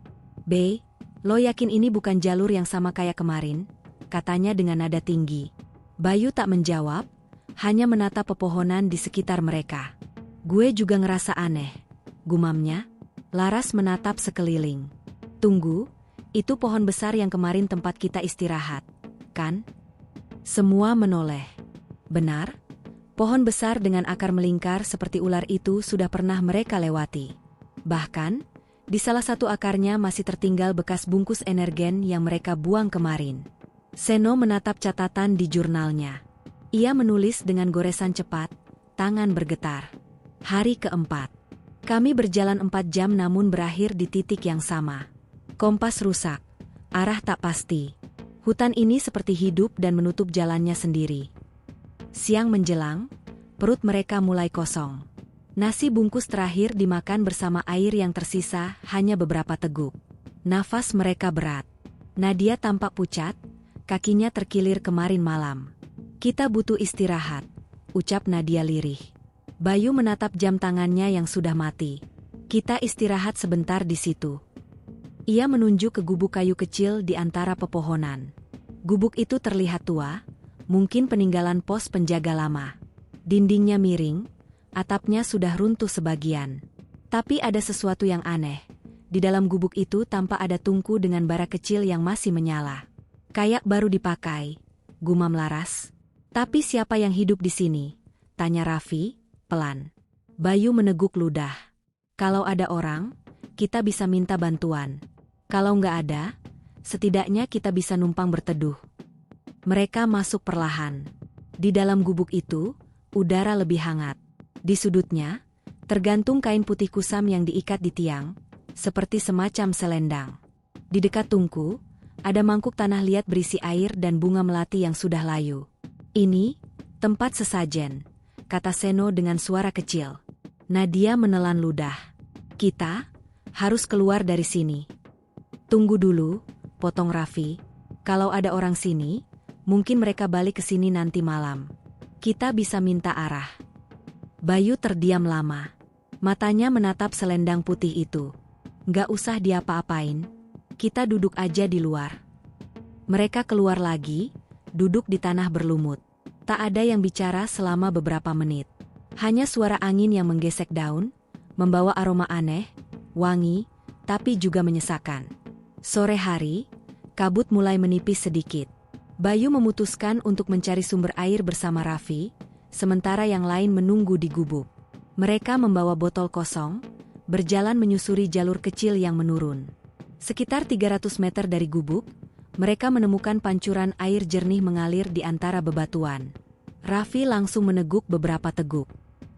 "B, lo yakin ini bukan jalur yang sama kayak kemarin?" katanya dengan nada tinggi. Bayu tak menjawab, hanya menatap pepohonan di sekitar mereka. "Gue juga ngerasa aneh," gumamnya. Laras menatap sekeliling. "Tunggu, itu pohon besar yang kemarin tempat kita istirahat, kan?" Semua menoleh. Benar, pohon besar dengan akar melingkar seperti ular itu sudah pernah mereka lewati. Bahkan, di salah satu akarnya masih tertinggal bekas bungkus energen yang mereka buang kemarin. Seno menatap catatan di jurnalnya. Ia menulis dengan goresan cepat, tangan bergetar. Hari keempat. Kami berjalan 4 jam namun berakhir di titik yang sama. Kompas rusak, arah tak pasti. Hutan ini seperti hidup dan menutup jalannya sendiri. Siang menjelang, perut mereka mulai kosong. Nasi bungkus terakhir dimakan bersama air yang tersisa hanya beberapa teguk. Nafas mereka berat. Nadia tampak pucat, kakinya terkilir kemarin malam. "Kita butuh istirahat," ucap Nadia lirih. Bayu menatap jam tangannya yang sudah mati. "Kita istirahat sebentar di situ." Ia menunjuk ke gubuk kayu kecil di antara pepohonan. Gubuk itu terlihat tua, mungkin peninggalan pos penjaga lama. Dindingnya miring, atapnya sudah runtuh sebagian. Tapi ada sesuatu yang aneh. Di dalam gubuk itu tampak ada tungku dengan bara kecil yang masih menyala. "Kayak baru dipakai," gumam Laras. "Tapi siapa yang hidup di sini?" tanya Raffi, pelan. Bayu meneguk ludah. "Kalau ada orang, kita bisa minta bantuan. Kalau nggak ada, setidaknya kita bisa numpang berteduh." Mereka masuk perlahan. Di dalam gubuk itu, udara lebih hangat. Di sudutnya, tergantung kain putih kusam yang diikat di tiang, seperti semacam selendang. Di dekat tungku, ada mangkuk tanah liat berisi air dan bunga melati yang sudah layu. "Ini, tempat sesajen," kata Seno dengan suara kecil. Nadia menelan ludah. "Kita harus keluar dari sini." "Tunggu dulu," potong Raffi. "Kalau ada orang sini, mungkin mereka balik ke sini nanti malam. Kita bisa minta arah." Bayu terdiam lama. Matanya menatap selendang putih itu. "Nggak usah diapa-apain. Kita duduk aja di luar." Mereka keluar lagi, duduk di tanah berlumut. Tak ada yang bicara selama beberapa menit. Hanya suara angin yang menggesek daun, membawa aroma aneh, wangi, tapi juga menyesakan. Sore hari, kabut mulai menipis sedikit. Bayu memutuskan untuk mencari sumber air bersama Raffi, sementara yang lain menunggu di gubuk. Mereka membawa botol kosong, berjalan menyusuri jalur kecil yang menurun. Sekitar 300 meter dari gubuk, mereka menemukan pancuran air jernih mengalir di antara bebatuan. Raffi langsung meneguk beberapa teguk.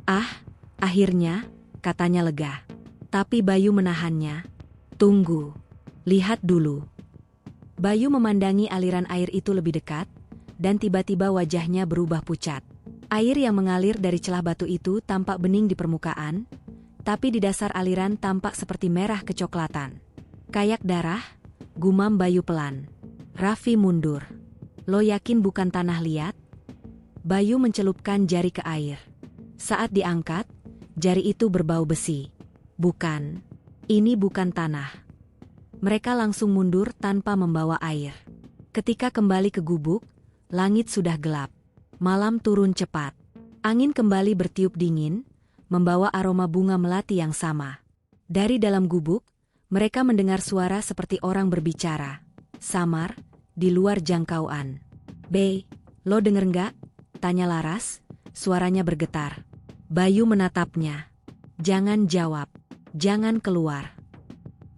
"Ah, akhirnya," katanya lega. Tapi Bayu menahannya. "Tunggu. Lihat dulu." Bayu memandangi aliran air itu lebih dekat, dan tiba-tiba wajahnya berubah pucat. Air yang mengalir dari celah batu itu tampak bening di permukaan, tapi di dasar aliran tampak seperti merah kecoklatan. "Kayak darah," gumam Bayu pelan. Raffi mundur. "Lo yakin bukan tanah liat?" Bayu mencelupkan jari ke air. Saat diangkat, jari itu berbau besi. "Bukan. Ini bukan tanah." Mereka langsung mundur tanpa membawa air. Ketika kembali ke gubuk, langit sudah gelap. Malam turun cepat. Angin kembali bertiup dingin, membawa aroma bunga melati yang sama. Dari dalam gubuk, mereka mendengar suara seperti orang berbicara. Samar, di luar jangkauan. "Be, lo denger nggak?" tanya Laras, suaranya bergetar. Bayu menatapnya. "Jangan jawab. Jangan keluar."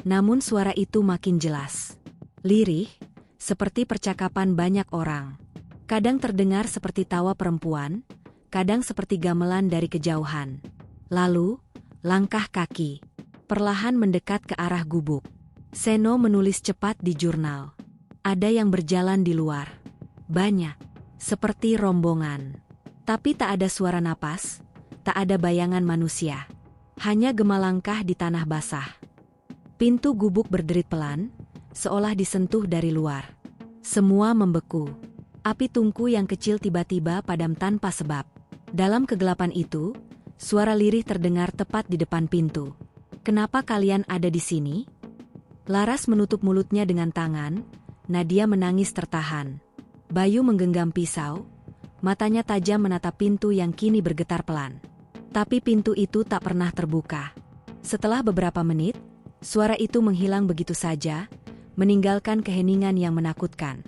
Namun suara itu makin jelas. Lirih, seperti percakapan banyak orang. Kadang terdengar seperti tawa perempuan, kadang seperti gamelan dari kejauhan. Lalu, langkah kaki. Perlahan mendekat ke arah gubuk. Seno menulis cepat di jurnal. Ada yang berjalan di luar. Banyak. Seperti rombongan. Tapi tak ada suara napas, tak ada bayangan manusia. Hanya gema langkah di tanah basah. Pintu gubuk berderit pelan, seolah disentuh dari luar. Semua membeku. Api tungku yang kecil tiba-tiba padam tanpa sebab. Dalam kegelapan itu, suara lirih terdengar tepat di depan pintu. "Kenapa kalian ada di sini?" Laras menutup mulutnya dengan tangan, Nadia menangis tertahan. Bayu menggenggam pisau, matanya tajam menatap pintu yang kini bergetar pelan. Tapi pintu itu tak pernah terbuka. Setelah beberapa menit, suara itu menghilang begitu saja, meninggalkan keheningan yang menakutkan.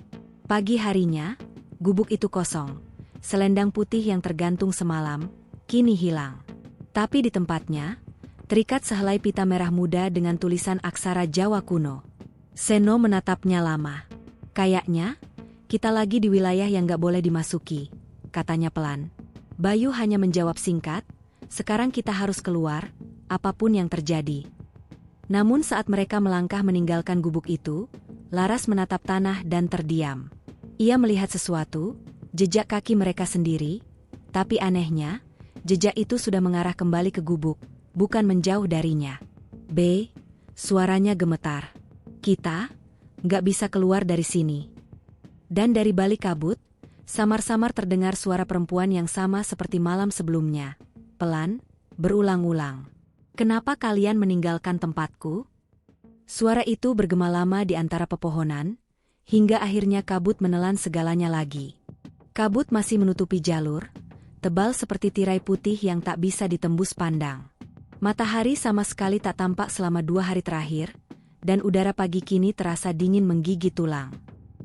Pagi harinya, gubuk itu kosong. Selendang putih yang tergantung semalam, kini hilang. Tapi di tempatnya, terikat sehelai pita merah muda dengan tulisan aksara Jawa kuno. Seno menatapnya lama. "Kayaknya, kita lagi di wilayah yang gak boleh dimasuki," katanya pelan. Bayu hanya menjawab singkat, "Sekarang kita harus keluar, apapun yang terjadi." Namun saat mereka melangkah meninggalkan gubuk itu, Laras menatap tanah dan terdiam. Ia melihat sesuatu, jejak kaki mereka sendiri, tapi anehnya, jejak itu sudah mengarah kembali ke gubuk, bukan menjauh darinya. "B," suaranya gemetar. "Kita nggak bisa keluar dari sini." Dan dari balik kabut, samar-samar terdengar suara perempuan yang sama seperti malam sebelumnya. Pelan, berulang-ulang. "Kenapa kalian meninggalkan tempatku?" Suara itu bergema lama di antara pepohonan, hingga akhirnya kabut menelan segalanya lagi. Kabut masih menutupi jalur, tebal seperti tirai putih yang tak bisa ditembus pandang. Matahari sama sekali tak tampak selama 2 hari terakhir, dan udara pagi kini terasa dingin menggigit tulang.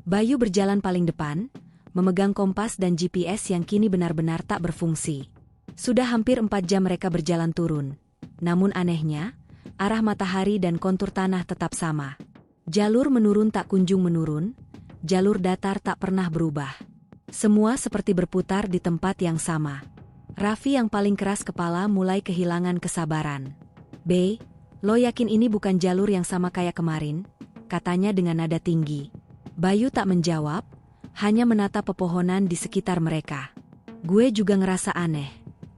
Bayu berjalan paling depan, memegang kompas dan GPS yang kini benar-benar tak berfungsi. Sudah hampir 4 jam mereka berjalan turun. Namun anehnya, arah matahari dan kontur tanah tetap sama. Jalur menurun tak kunjung menurun, jalur datar tak pernah berubah. Semua seperti berputar di tempat yang sama. Raffi yang paling keras kepala mulai kehilangan kesabaran. "B, lo yakin ini bukan jalur yang sama kayak kemarin?" katanya dengan nada tinggi. Bayu tak menjawab, hanya menatap pepohonan di sekitar mereka. "Gue juga ngerasa aneh,"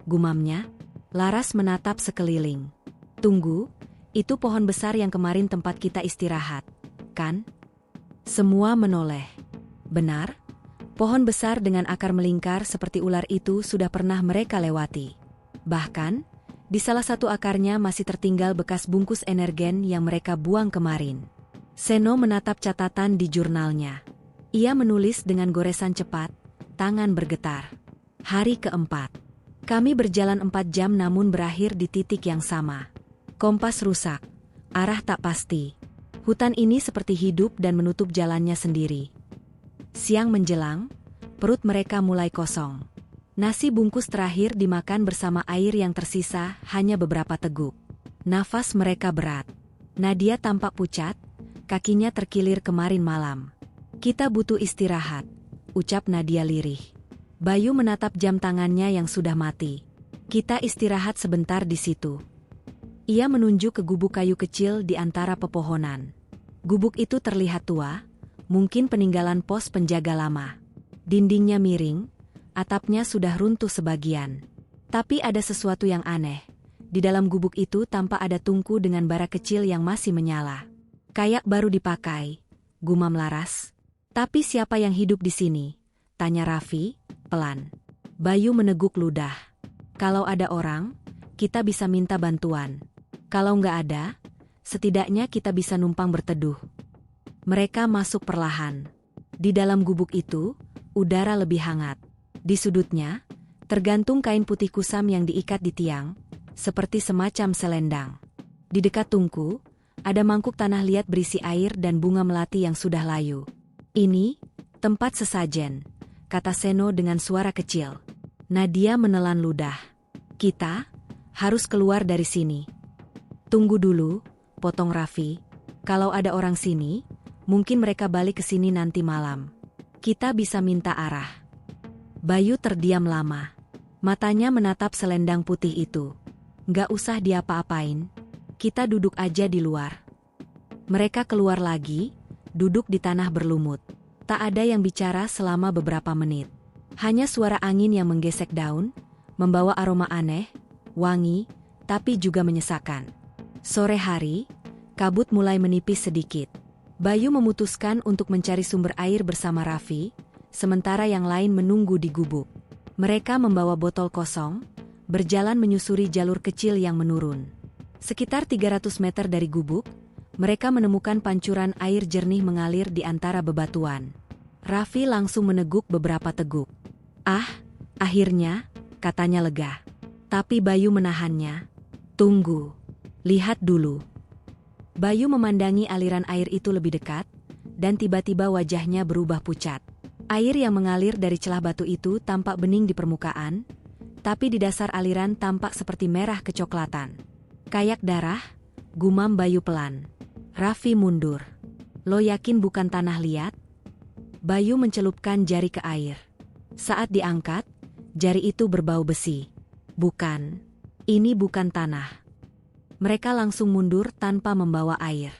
gumamnya. Laras menatap sekeliling. "Tunggu, itu pohon besar yang kemarin tempat kita istirahat, kan?" Semua menoleh. Benar, pohon besar dengan akar melingkar seperti ular itu sudah pernah mereka lewati. Bahkan, di salah satu akarnya masih tertinggal bekas bungkus energen yang mereka buang kemarin. Seno menatap catatan di jurnalnya. Ia menulis dengan goresan cepat, tangan bergetar. Hari keempat. Kami berjalan 4 jam namun berakhir di titik yang sama. Kompas rusak, arah tak pasti. Hutan ini seperti hidup dan menutup jalannya sendiri. Siang menjelang, perut mereka mulai kosong. Nasi bungkus terakhir dimakan bersama air yang tersisa hanya beberapa teguk. Nafas mereka berat. Nadia tampak pucat, kakinya terkilir kemarin malam. Kita butuh istirahat, ucap Nadia lirih. Bayu menatap jam tangannya yang sudah mati. Kita istirahat sebentar di situ. Ia menunjuk ke gubuk kayu kecil di antara pepohonan. Gubuk itu terlihat tua, mungkin peninggalan pos penjaga lama. Dindingnya miring, atapnya sudah runtuh sebagian. Tapi ada sesuatu yang aneh. Di dalam gubuk itu tampak ada tungku dengan bara kecil yang masih menyala. Kayak baru dipakai, gumam Laras. Tapi siapa yang hidup di sini? Tanya Raffi, pelan. Bayu meneguk ludah. Kalau ada orang, kita bisa minta bantuan. Kalau nggak ada, setidaknya kita bisa numpang berteduh. Mereka masuk perlahan. Di dalam gubuk itu, udara lebih hangat. Di sudutnya, tergantung kain putih kusam yang diikat di tiang, seperti semacam selendang. Di dekat tungku, ada mangkuk tanah liat berisi air dan bunga melati yang sudah layu. Ini, tempat sesajen, kata Seno dengan suara kecil. Nadia menelan ludah. Kita harus keluar dari sini. Tunggu dulu, potong Raffi. Kalau ada orang sini, mungkin mereka balik ke sini nanti malam. Kita bisa minta arah. Bayu terdiam lama. Matanya menatap selendang putih itu. Nggak usah diapa-apain. Kita duduk aja di luar. Mereka keluar lagi, duduk di tanah berlumut. Tak ada yang bicara selama beberapa menit. Hanya suara angin yang menggesek daun, membawa aroma aneh, wangi, tapi juga menyesakan. Sore hari, kabut mulai menipis sedikit. Bayu memutuskan untuk mencari sumber air bersama Raffi, sementara yang lain menunggu di gubuk. Mereka membawa botol kosong, berjalan menyusuri jalur kecil yang menurun. Sekitar 300 meter dari gubuk, mereka menemukan pancuran air jernih mengalir di antara bebatuan. Raffi langsung meneguk beberapa teguk. Ah, akhirnya, katanya lega. Tapi Bayu menahannya. Tunggu. Lihat dulu. Bayu memandangi aliran air itu lebih dekat, dan tiba-tiba wajahnya berubah pucat. Air yang mengalir dari celah batu itu tampak bening di permukaan, tapi di dasar aliran tampak seperti merah kecoklatan. Kayak darah, gumam Bayu pelan. Raffi mundur. Lo yakin bukan tanah liat? Bayu mencelupkan jari ke air. Saat diangkat, jari itu berbau besi. Bukan. Ini bukan tanah. Mereka langsung mundur tanpa membawa air.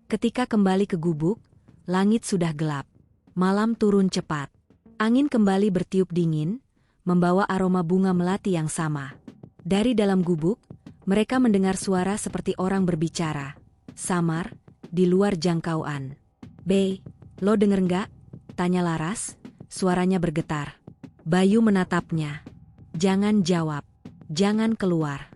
Ketika kembali ke gubuk, langit sudah gelap. Malam turun cepat. Angin kembali bertiup dingin, membawa aroma bunga melati yang sama. Dari dalam gubuk, mereka mendengar suara seperti orang berbicara. Samar, di luar jangkauan. "Be, lo denger nggak?" tanya Laras, suaranya bergetar. Bayu menatapnya. "Jangan jawab. Jangan keluar."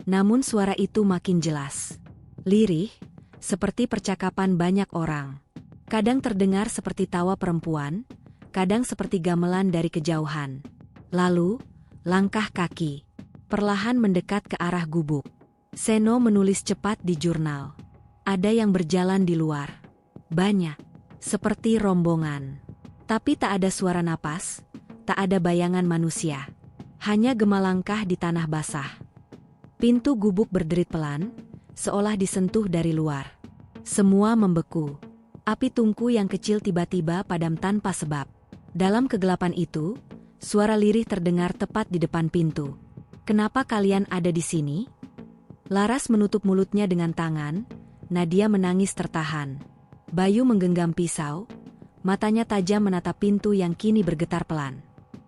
Namun suara itu makin jelas. Lirih, seperti percakapan banyak orang. Kadang terdengar seperti tawa perempuan, kadang seperti gamelan dari kejauhan. Lalu, langkah kaki. Perlahan mendekat ke arah gubuk. Seno menulis cepat di jurnal. Ada yang berjalan di luar. Banyak. Seperti rombongan. Tapi tak ada suara napas, tak ada bayangan manusia. Hanya gema langkah di tanah basah. Pintu gubuk berderit pelan, seolah disentuh dari luar. Semua membeku. Api tungku yang kecil tiba-tiba padam tanpa sebab. Dalam kegelapan itu, suara lirih terdengar tepat di depan pintu. "Kenapa kalian ada di sini?" Laras menutup mulutnya dengan tangan, Nadia menangis tertahan. Bayu menggenggam pisau, matanya tajam menatap pintu yang kini bergetar pelan.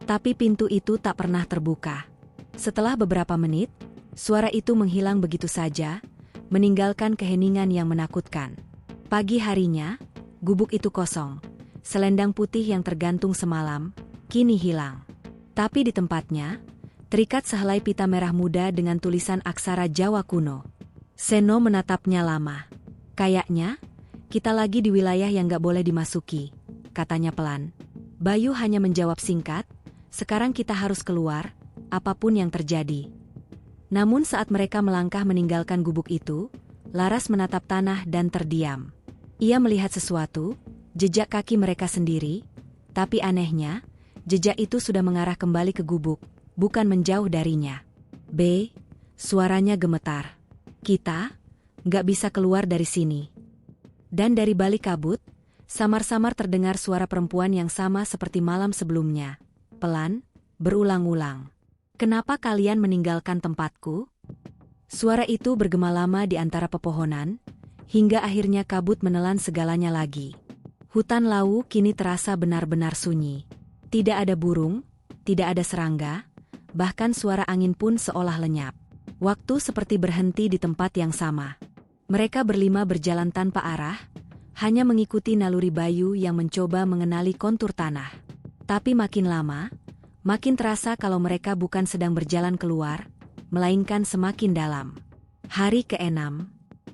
Tapi pintu itu tak pernah terbuka. Setelah beberapa menit, suara itu menghilang begitu saja, meninggalkan keheningan yang menakutkan. Pagi harinya, gubuk itu kosong. Selendang putih yang tergantung semalam, kini hilang. Tapi di tempatnya, terikat sehelai pita merah muda dengan tulisan aksara Jawa kuno. Seno menatapnya lama. "Kayaknya, kita lagi di wilayah yang gak boleh dimasuki," katanya pelan. Bayu hanya menjawab singkat, "Sekarang kita harus keluar, apapun yang terjadi." Namun saat mereka melangkah meninggalkan gubuk itu, Laras menatap tanah dan terdiam. Ia melihat sesuatu, jejak kaki mereka sendiri, tapi anehnya, jejak itu sudah mengarah kembali ke gubuk, bukan menjauh darinya. "B," suaranya gemetar. "Kita nggak bisa keluar dari sini." Dan dari balik kabut, Samar-samar terdengar suara perempuan yang sama seperti malam sebelumnya. Pelan, berulang-ulang. "Kenapa kalian meninggalkan tempatku?" Suara itu bergema lama di antara pepohonan, hingga akhirnya kabut menelan segalanya lagi. Hutan Lawu kini terasa benar-benar sunyi. Tidak ada burung, tidak ada serangga, bahkan suara angin pun seolah lenyap. Waktu seperti berhenti di tempat yang sama. Mereka berlima berjalan tanpa arah, hanya mengikuti naluri Bayu yang mencoba mengenali kontur tanah. Tapi makin lama, makin terasa kalau mereka bukan sedang berjalan keluar, melainkan semakin dalam. Hari ke-6.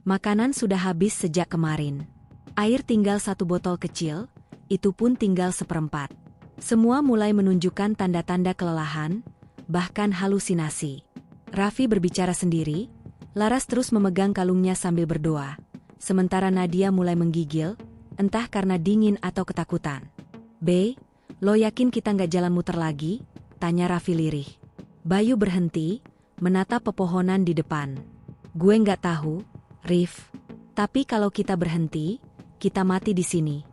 Makanan sudah habis sejak kemarin. Air tinggal 1 botol kecil, itu pun tinggal 1/4. Semua mulai menunjukkan tanda-tanda kelelahan, bahkan halusinasi. Raffi berbicara sendiri, Laras terus memegang kalungnya sambil berdoa. Sementara Nadia mulai menggigil, entah karena dingin atau ketakutan. "Be, lo yakin kita nggak jalan muter lagi?" tanya Raffi lirih. Bayu berhenti, menatap pepohonan di depan. "Gue nggak tahu, Rif. Tapi kalau kita berhenti, kita mati di sini."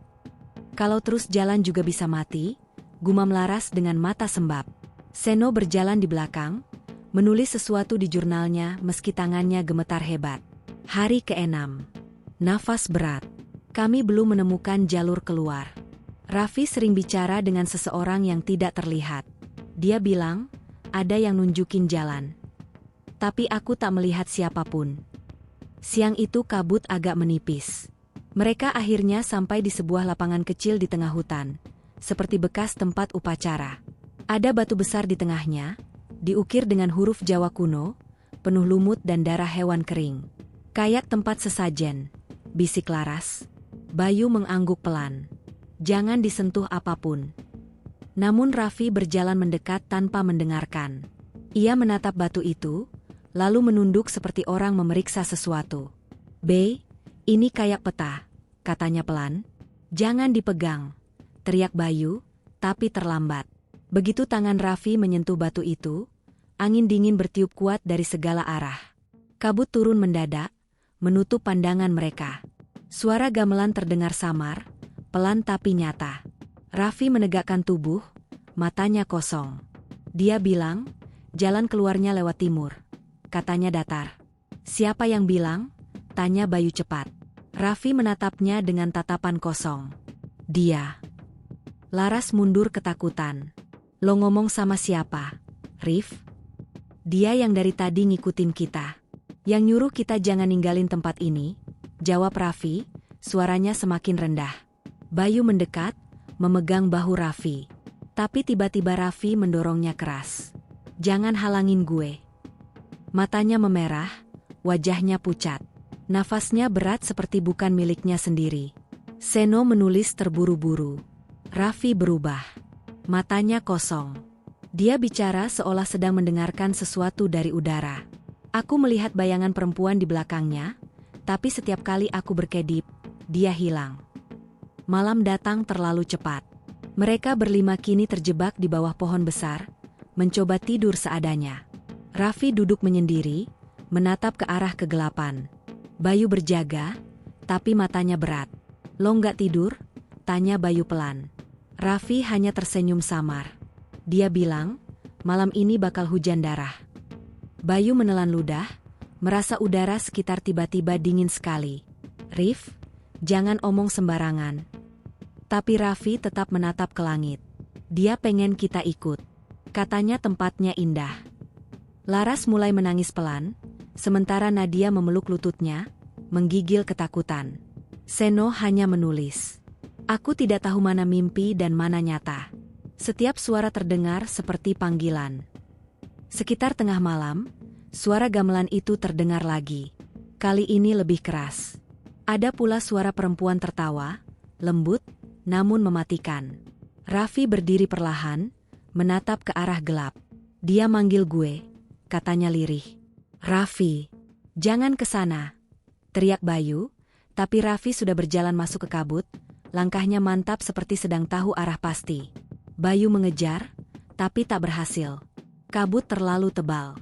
"Kalau terus jalan juga bisa mati," gumam Laras dengan mata sembab. Seno berjalan di belakang, menulis sesuatu di jurnalnya meski tangannya gemetar hebat. Hari ke-6. Nafas berat. Kami belum menemukan jalur keluar. Raffi sering bicara dengan seseorang yang tidak terlihat. Dia bilang, ada yang nunjukin jalan. Tapi aku tak melihat siapapun. Siang itu kabut agak menipis. Mereka akhirnya sampai di sebuah lapangan kecil di tengah hutan, seperti bekas tempat upacara. Ada batu besar di tengahnya, diukir dengan huruf Jawa kuno, penuh lumut dan darah hewan kering. "Kayak tempat sesajen," bisik Laras. Bayu mengangguk pelan. "Jangan disentuh apapun." Namun Raffi berjalan mendekat tanpa mendengarkan. Ia menatap batu itu, lalu menunduk seperti orang memeriksa sesuatu. "Be, ini kayak peta," katanya pelan. "Jangan dipegang," teriak Bayu, tapi terlambat. Begitu tangan Raffi menyentuh batu itu, angin dingin bertiup kuat dari segala arah. Kabut turun mendadak, menutup pandangan mereka. Suara gamelan terdengar samar, pelan tapi nyata. Raffi menegakkan tubuh, matanya kosong. Dia bilang, "Jalan keluarnya lewat timur," katanya datar. "Siapa yang bilang?" tanya Bayu cepat. Raffi menatapnya dengan tatapan kosong. "Dia." Laras mundur ketakutan. "Lo ngomong sama siapa, Rif?" "Dia yang dari tadi ngikutin kita. Yang nyuruh kita jangan ninggalin tempat ini," jawab Raffi, suaranya semakin rendah. Bayu mendekat, memegang bahu Raffi. Tapi tiba-tiba Raffi mendorongnya keras. "Jangan halangin gue." Matanya memerah, wajahnya pucat. Nafasnya berat seperti bukan miliknya sendiri. Seno menulis terburu-buru. Raffi berubah. Matanya kosong. Dia bicara seolah sedang mendengarkan sesuatu dari udara. "Aku melihat bayangan perempuan di belakangnya, tapi setiap kali aku berkedip, dia hilang." Malam datang terlalu cepat. Mereka berlima kini terjebak di bawah pohon besar, mencoba tidur seadanya. Raffi duduk menyendiri, menatap ke arah kegelapan. Bayu berjaga, tapi matanya berat. "Lo nggak tidur?" tanya Bayu pelan. Raffi hanya tersenyum samar. Dia bilang, "Malam ini bakal hujan darah." Bayu menelan ludah, merasa udara sekitar tiba-tiba dingin sekali. "Rif, jangan omong sembarangan." Tapi Raffi tetap menatap ke langit. "Dia pengen kita ikut. Katanya tempatnya indah." Laras mulai menangis pelan, sementara Nadia memeluk lututnya, menggigil ketakutan. Seno hanya menulis, "Aku tidak tahu mana mimpi dan mana nyata." Setiap suara terdengar seperti panggilan. Sekitar tengah malam, suara gamelan itu terdengar lagi. Kali ini lebih keras. Ada pula suara perempuan tertawa, lembut, namun mematikan. Raffi berdiri perlahan, menatap ke arah gelap. "Dia manggil gue," katanya lirih. "Raffi, jangan ke sana," teriak Bayu, tapi Raffi sudah berjalan masuk ke kabut, langkahnya mantap seperti sedang tahu arah pasti. Bayu mengejar, tapi tak berhasil. Kabut terlalu tebal.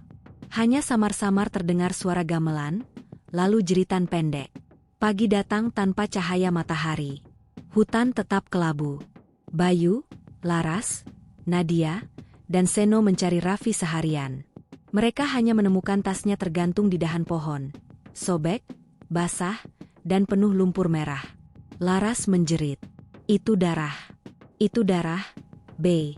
Hanya samar-samar terdengar suara gamelan, lalu jeritan pendek. Pagi datang tanpa cahaya matahari. Hutan tetap kelabu. Bayu, Laras, Nadia, dan Seno mencari Raffi seharian. Mereka hanya menemukan tasnya tergantung di dahan pohon. Sobek, basah, dan penuh lumpur merah. Laras menjerit. Itu darah. Itu darah, B.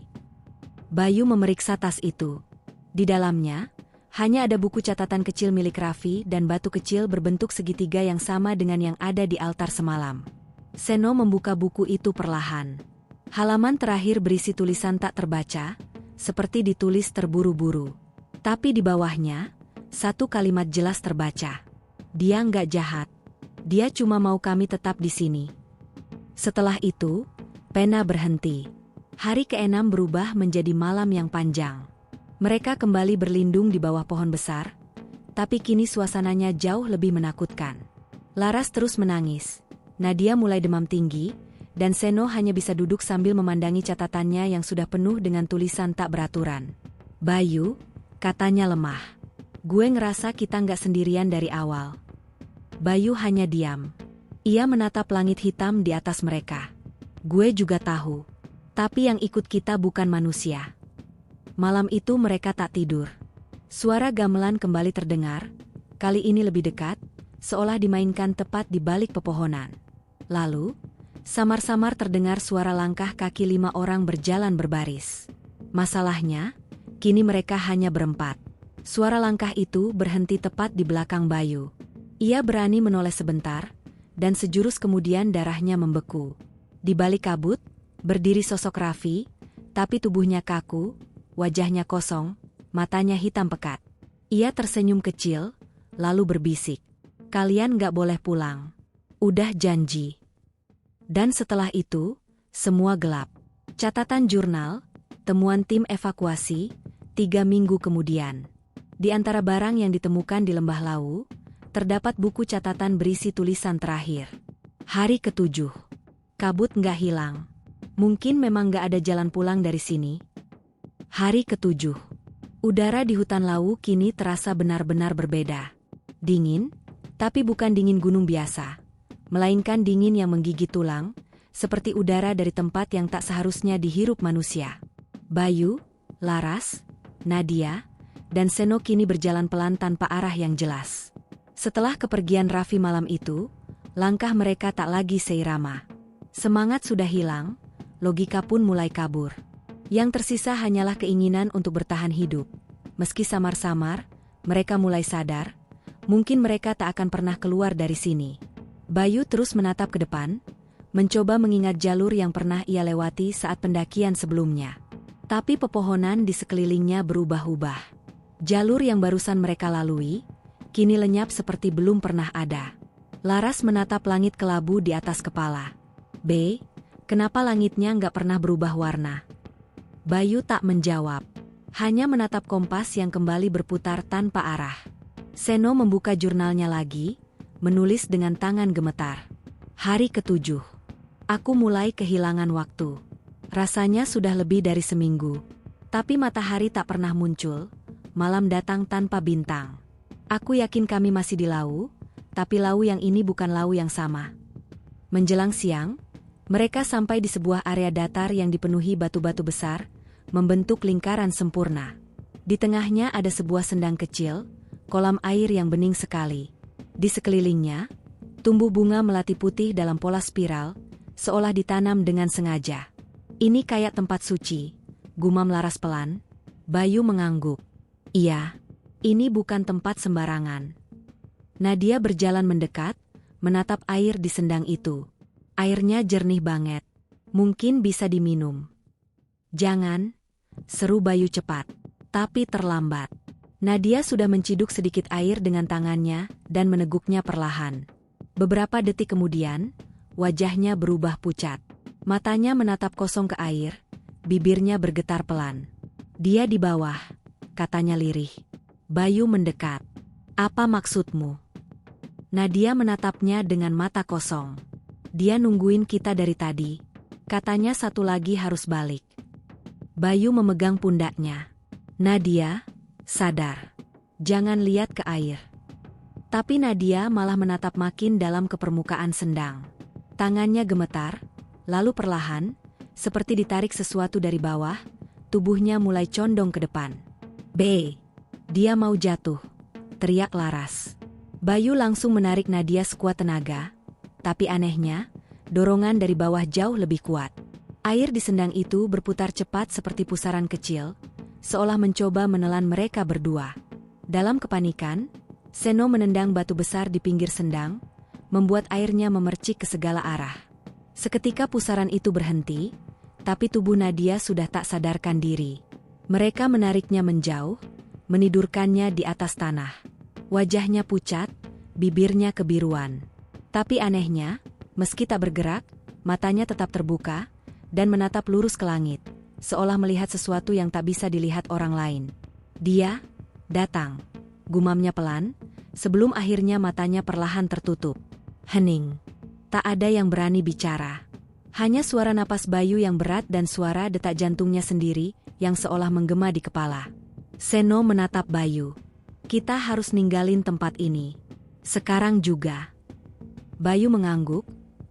Bayu memeriksa tas itu. Di dalamnya, hanya ada buku catatan kecil milik Raffi dan batu kecil berbentuk segitiga yang sama dengan yang ada di altar semalam. Seno membuka buku itu perlahan. Halaman terakhir berisi tulisan tak terbaca, seperti ditulis terburu-buru. Tapi di bawahnya, satu kalimat jelas terbaca. Dia nggak jahat. Dia cuma mau kami tetap di sini. Setelah itu, pena berhenti. Hari ke-6 berubah menjadi malam yang panjang. Mereka kembali berlindung di bawah pohon besar, tapi kini suasananya jauh lebih menakutkan. Laras terus menangis, Nadia mulai demam tinggi, dan Seno hanya bisa duduk sambil memandangi catatannya yang sudah penuh dengan tulisan tak beraturan. Bayu, katanya lemah. Gue ngerasa kita nggak sendirian dari awal. Bayu hanya diam. Ia menatap langit hitam di atas mereka. Gue juga tahu. Tapi yang ikut kita bukan manusia. Malam itu mereka tak tidur. Suara gamelan kembali terdengar, kali ini lebih dekat, seolah dimainkan tepat di balik pepohonan. Lalu, samar-samar terdengar suara langkah kaki 5 orang berjalan berbaris. Masalahnya, kini mereka hanya berempat. Suara langkah itu berhenti tepat di belakang Bayu. Ia berani menoleh sebentar, dan sejurus kemudian darahnya membeku. Di balik kabut, berdiri sosok Raffi, tapi tubuhnya kaku, wajahnya kosong, matanya hitam pekat. Ia tersenyum kecil, lalu berbisik. Kalian gak boleh pulang. Udah janji. Dan setelah itu, semua gelap. Catatan jurnal, temuan tim evakuasi, 3 minggu kemudian. Di antara barang yang ditemukan di Lembah Lawu, terdapat buku catatan berisi tulisan terakhir. Hari ke-7. Kabut nggak hilang. Mungkin memang nggak ada jalan pulang dari sini. Hari ke-7. Udara di hutan Lawu kini terasa benar-benar berbeda. Dingin, tapi bukan dingin gunung biasa. Melainkan dingin yang menggigit tulang, seperti udara dari tempat yang tak seharusnya dihirup manusia. Bayu, Laras, Nadia, dan Seno kini berjalan pelan tanpa arah yang jelas. Setelah kepergian Raffi malam itu, langkah mereka tak lagi seirama. Semangat sudah hilang, logika pun mulai kabur. Yang tersisa hanyalah keinginan untuk bertahan hidup. Meski samar-samar, mereka mulai sadar, mungkin mereka tak akan pernah keluar dari sini. Bayu terus menatap ke depan, mencoba mengingat jalur yang pernah ia lewati saat pendakian sebelumnya. Tapi pepohonan di sekelilingnya berubah-ubah. Jalur yang barusan mereka lalui, kini lenyap seperti belum pernah ada. Laras menatap langit kelabu di atas kepala. B, kenapa langitnya nggak pernah berubah warna? Bayu tak menjawab, hanya menatap kompas yang kembali berputar tanpa arah. Seno membuka jurnalnya lagi, menulis dengan tangan gemetar. Hari ke-7. Aku mulai kehilangan waktu. Rasanya sudah lebih dari seminggu. Tapi matahari tak pernah muncul, malam datang tanpa bintang. Aku yakin kami masih di Lawu, tapi Lawu yang ini bukan Lawu yang sama. Menjelang siang, mereka sampai di sebuah area datar yang dipenuhi batu-batu besar, membentuk lingkaran sempurna. Di tengahnya ada sebuah sendang kecil, kolam air yang bening sekali. Di sekelilingnya, tumbuh bunga melati putih dalam pola spiral, seolah ditanam dengan sengaja. Ini kayak tempat suci, gumam Laras pelan. Bayu mengangguk. Iya, ini bukan tempat sembarangan. Nadia berjalan mendekat, menatap air di sendang itu. Airnya jernih banget. Mungkin bisa diminum. Jangan, seru Bayu cepat. Tapi terlambat. Nadia sudah menciduk sedikit air dengan tangannya dan meneguknya perlahan. Beberapa detik kemudian, wajahnya berubah pucat. Matanya menatap kosong ke air, bibirnya bergetar pelan. Dia di bawah, katanya lirih. Bayu mendekat. Apa maksudmu? Nadia menatapnya dengan mata kosong. Dia nungguin kita dari tadi. Katanya satu lagi harus balik. Bayu memegang pundaknya. Nadia, sadar. Jangan lihat ke air. Tapi Nadia malah menatap makin dalam ke permukaan sendang. Tangannya gemetar, Lalu perlahan, seperti ditarik sesuatu dari bawah, tubuhnya mulai condong ke depan. "B, dia mau jatuh," teriak Laras. Bayu langsung menarik Nadia sekuat tenaga, tapi anehnya, dorongan dari bawah jauh lebih kuat. Air di sendang itu berputar cepat seperti pusaran kecil, seolah mencoba menelan mereka berdua. Dalam kepanikan, Seno menendang batu besar di pinggir sendang, membuat airnya memercik ke segala arah. Seketika pusaran itu berhenti, tapi tubuh Nadia sudah tak sadarkan diri. Mereka menariknya menjauh, menidurkannya di atas tanah. Wajahnya pucat, bibirnya kebiruan. Tapi anehnya, meski tak bergerak, matanya tetap terbuka, dan menatap lurus ke langit, seolah melihat sesuatu yang tak bisa dilihat orang lain. "Dia datang," gumamnya pelan, sebelum akhirnya matanya perlahan tertutup. Hening. Tak ada yang berani bicara. Hanya suara napas Bayu yang berat dan suara detak jantungnya sendiri yang seolah menggema di kepala. Seno menatap Bayu. "Kita harus ninggalin tempat ini. Sekarang juga." Bayu mengangguk,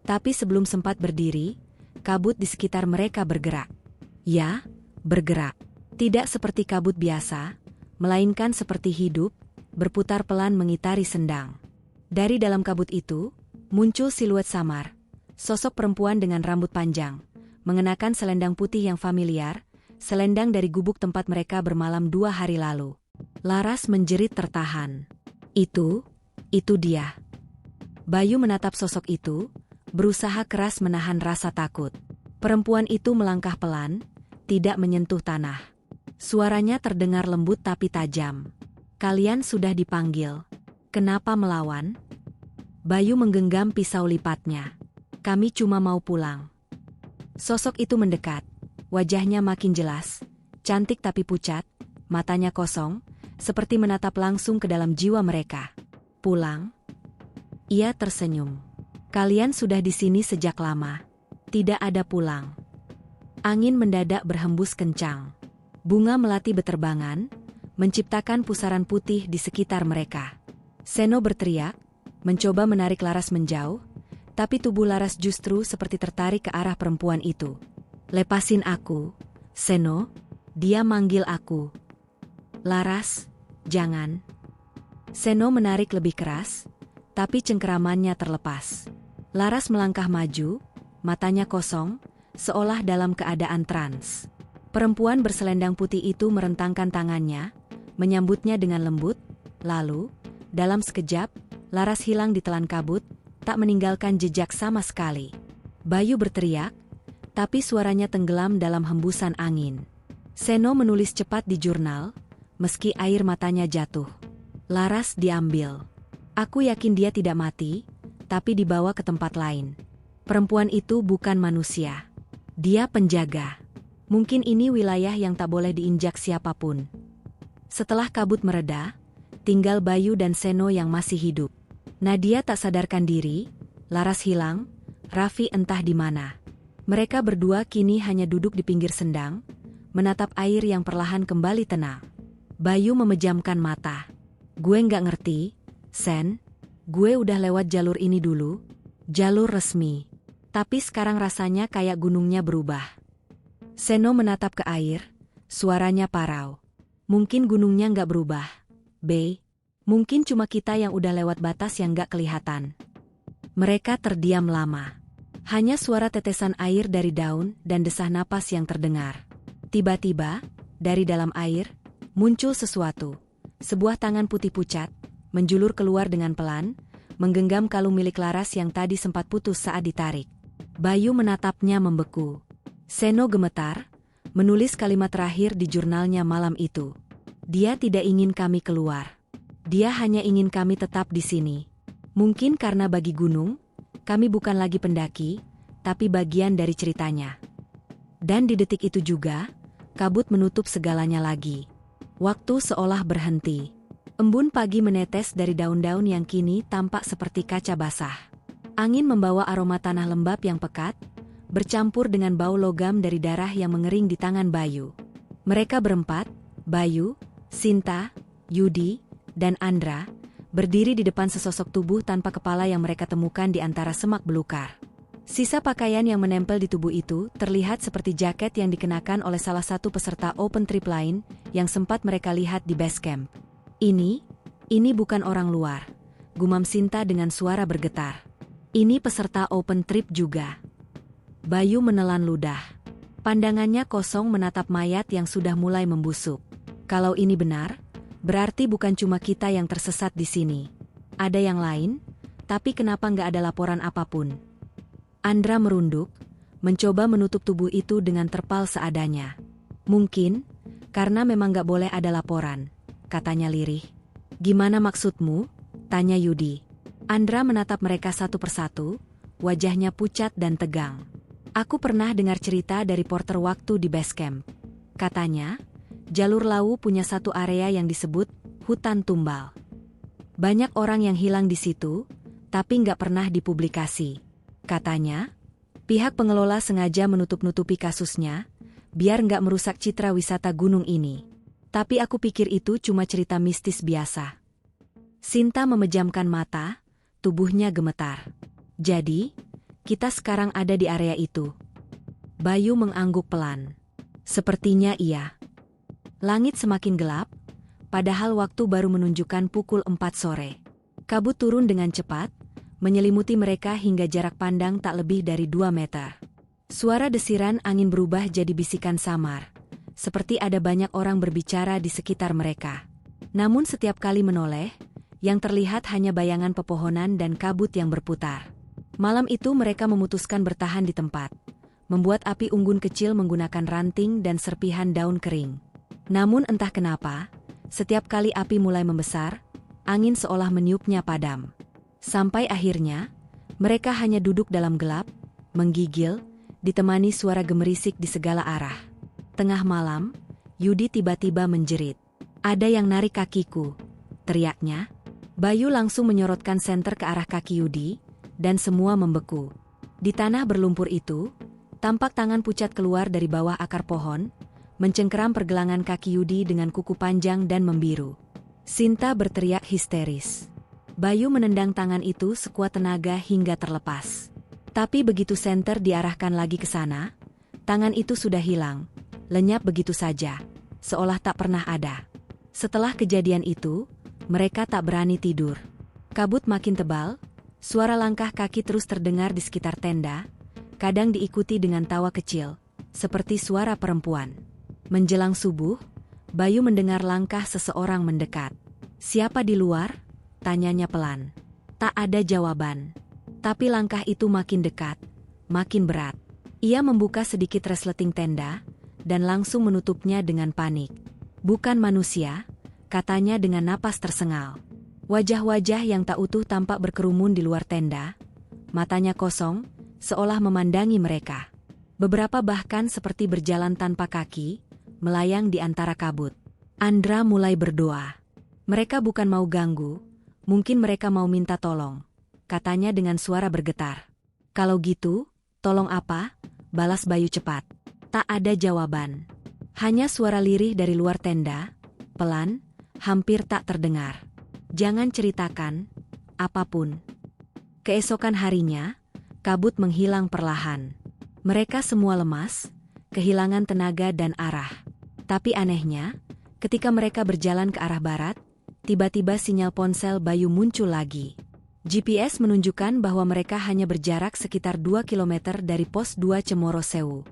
tapi sebelum sempat berdiri, kabut di sekitar mereka bergerak. Ya, bergerak. Tidak seperti kabut biasa, melainkan seperti hidup, berputar pelan mengitari sendang. Dari dalam kabut itu, muncul siluet samar. Sosok perempuan dengan rambut panjang, mengenakan selendang putih yang familiar, selendang dari gubuk tempat mereka bermalam 2 hari lalu. Laras menjerit tertahan. Itu dia." Bayu menatap sosok itu, berusaha keras menahan rasa takut. Perempuan itu melangkah pelan, tidak menyentuh tanah. Suaranya terdengar lembut tapi tajam. "Kalian sudah dipanggil. Kenapa melawan?" Bayu menggenggam pisau lipatnya. "Kami cuma mau pulang." Sosok itu mendekat. Wajahnya makin jelas, cantik tapi pucat, matanya kosong, seperti menatap langsung ke dalam jiwa mereka. "Pulang?" Ia tersenyum. "Kalian sudah di sini sejak lama. Tidak ada pulang." Angin mendadak berhembus kencang. Bunga melati beterbangan, menciptakan pusaran putih di sekitar mereka. Seno berteriak, mencoba menarik Laras menjauh, tapi tubuh Laras justru seperti tertarik ke arah perempuan itu. "Lepasin aku, Seno," dia manggil aku. "Laras, jangan." Seno menarik lebih keras, tapi cengkeramannya terlepas. Laras melangkah maju, matanya kosong, seolah dalam keadaan trans. Perempuan berselendang putih itu merentangkan tangannya, menyambutnya dengan lembut, lalu, dalam sekejap, Laras hilang di telan kabut, tak meninggalkan jejak sama sekali. Bayu berteriak, tapi suaranya tenggelam dalam hembusan angin. Seno menulis cepat di jurnal, meski air matanya jatuh. "Laras diambil. Aku yakin dia tidak mati, tapi dibawa ke tempat lain. Perempuan itu bukan manusia. Dia penjaga. Mungkin ini wilayah yang tak boleh diinjak siapapun." Setelah kabut mereda, tinggal Bayu dan Seno yang masih hidup. Nadia tak sadarkan diri, Laras hilang, Raffi entah di mana. Mereka berdua kini hanya duduk di pinggir sendang, menatap air yang perlahan kembali tenang. Bayu memejamkan mata. "Gue nggak ngerti, Sen. Gue udah lewat jalur ini dulu, jalur resmi. Tapi sekarang rasanya kayak gunungnya berubah." Seno menatap ke air, suaranya parau. "Mungkin gunungnya nggak berubah, B. Mungkin cuma kita yang udah lewat batas yang nggak kelihatan." Mereka terdiam lama. Hanya suara tetesan air dari daun dan desah napas yang terdengar. Tiba-tiba, dari dalam air, muncul sesuatu. Sebuah tangan putih pucat, menjulur keluar dengan pelan, menggenggam kalung milik Laras yang tadi sempat putus saat ditarik. Bayu menatapnya membeku. Seno gemetar, menulis kalimat terakhir di jurnalnya malam itu. "Dia tidak ingin kami keluar. Dia hanya ingin kami tetap di sini." Mungkin karena bagi gunung, kami bukan lagi pendaki, tapi bagian dari ceritanya. Dan di detik itu juga, kabut menutup segalanya lagi. Waktu seolah berhenti. Embun pagi menetes dari daun-daun yang kini tampak seperti kaca basah. Angin membawa aroma tanah lembab yang pekat, bercampur dengan bau logam dari darah yang mengering di tangan Bayu. Mereka berempat, Bayu, Sinta, Yudi, dan Andra, berdiri di depan sesosok tubuh tanpa kepala yang mereka temukan di antara semak belukar. Sisa pakaian yang menempel di tubuh itu terlihat seperti jaket yang dikenakan oleh salah satu peserta open trip lain yang sempat mereka lihat di base camp. Ini bukan orang luar, gumam Sinta dengan suara bergetar. Ini peserta open trip juga. Bayu menelan ludah. Pandangannya kosong menatap mayat yang sudah mulai membusuk. Kalau ini benar, berarti bukan cuma kita yang tersesat di sini. Ada yang lain, tapi kenapa nggak ada laporan apapun? Andra merunduk, mencoba menutup tubuh itu dengan terpal seadanya. Mungkin, karena memang nggak boleh ada laporan, katanya lirih. Gimana maksudmu? Tanya Yudi. Andra menatap mereka satu persatu, wajahnya pucat dan tegang. Aku pernah dengar cerita dari porter waktu di base camp. Katanya, jalur Lawu punya satu area yang disebut hutan tumbal. Banyak orang yang hilang di situ, tapi nggak pernah dipublikasi. Katanya, pihak pengelola sengaja menutup-nutupi kasusnya, biar nggak merusak citra wisata gunung ini. Tapi aku pikir itu cuma cerita mistis biasa. Sinta memejamkan mata, tubuhnya gemetar. Jadi, kita sekarang ada di area itu. Bayu mengangguk pelan. Sepertinya iya. Langit semakin gelap, padahal waktu baru menunjukkan pukul 4 sore. Kabut turun dengan cepat, menyelimuti mereka hingga jarak pandang tak lebih dari 2 meter. Suara desiran angin berubah jadi bisikan samar, seperti ada banyak orang berbicara di sekitar mereka. Namun setiap kali menoleh, yang terlihat hanya bayangan pepohonan dan kabut yang berputar. Malam itu mereka memutuskan bertahan di tempat, membuat api unggun kecil menggunakan ranting dan serpihan daun kering. Namun entah kenapa, setiap kali api mulai membesar, angin seolah meniupnya padam. Sampai akhirnya, mereka hanya duduk dalam gelap, menggigil, ditemani suara gemerisik di segala arah. Tengah malam, Yudi tiba-tiba menjerit. Ada yang narik kakiku, teriaknya. Bayu langsung menyorotkan senter ke arah kaki Yudi, dan semua membeku. Di tanah berlumpur itu, tampak tangan pucat keluar dari bawah akar pohon, mencengkeram pergelangan kaki Yudi dengan kuku panjang dan membiru. Sinta berteriak histeris. Bayu menendang tangan itu sekuat tenaga hingga terlepas. Tapi begitu senter diarahkan lagi ke sana, tangan itu sudah hilang, lenyap begitu saja, seolah tak pernah ada. Setelah kejadian itu, mereka tak berani tidur. Kabut makin tebal, suara langkah kaki terus terdengar di sekitar tenda, kadang diikuti dengan tawa kecil, seperti suara perempuan. Menjelang subuh, Bayu mendengar langkah seseorang mendekat. Siapa di luar? Tanyanya pelan. Tak ada jawaban. Tapi langkah itu makin dekat, makin berat. Ia membuka sedikit resleting tenda, dan langsung menutupnya dengan panik. Bukan manusia, katanya dengan napas tersengal. Wajah-wajah yang tak utuh tampak berkerumun di luar tenda, matanya kosong, seolah memandangi mereka. Beberapa bahkan seperti berjalan tanpa kaki, melayang di antara kabut. Andra mulai berdoa. Mereka bukan mau ganggu, mungkin mereka mau minta tolong, katanya dengan suara bergetar. Kalau gitu, tolong apa? Balas Bayu cepat. Tak ada jawaban. Hanya suara lirih dari luar tenda, pelan, hampir tak terdengar. Jangan ceritakan apapun. Keesokan harinya, kabut menghilang perlahan. Mereka semua lemas, kehilangan tenaga dan arah. Tapi anehnya, ketika mereka berjalan ke arah barat, tiba-tiba sinyal ponsel Bayu muncul lagi. GPS menunjukkan bahwa mereka hanya berjarak sekitar 2 km dari pos 2 Cemoro Sewu.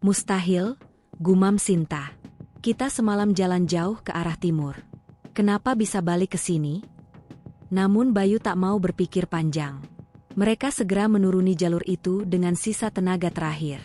Mustahil, gumam Sinta. Kita semalam jalan jauh ke arah timur. Kenapa bisa balik ke sini? Namun Bayu tak mau berpikir panjang. Mereka segera menuruni jalur itu dengan sisa tenaga terakhir.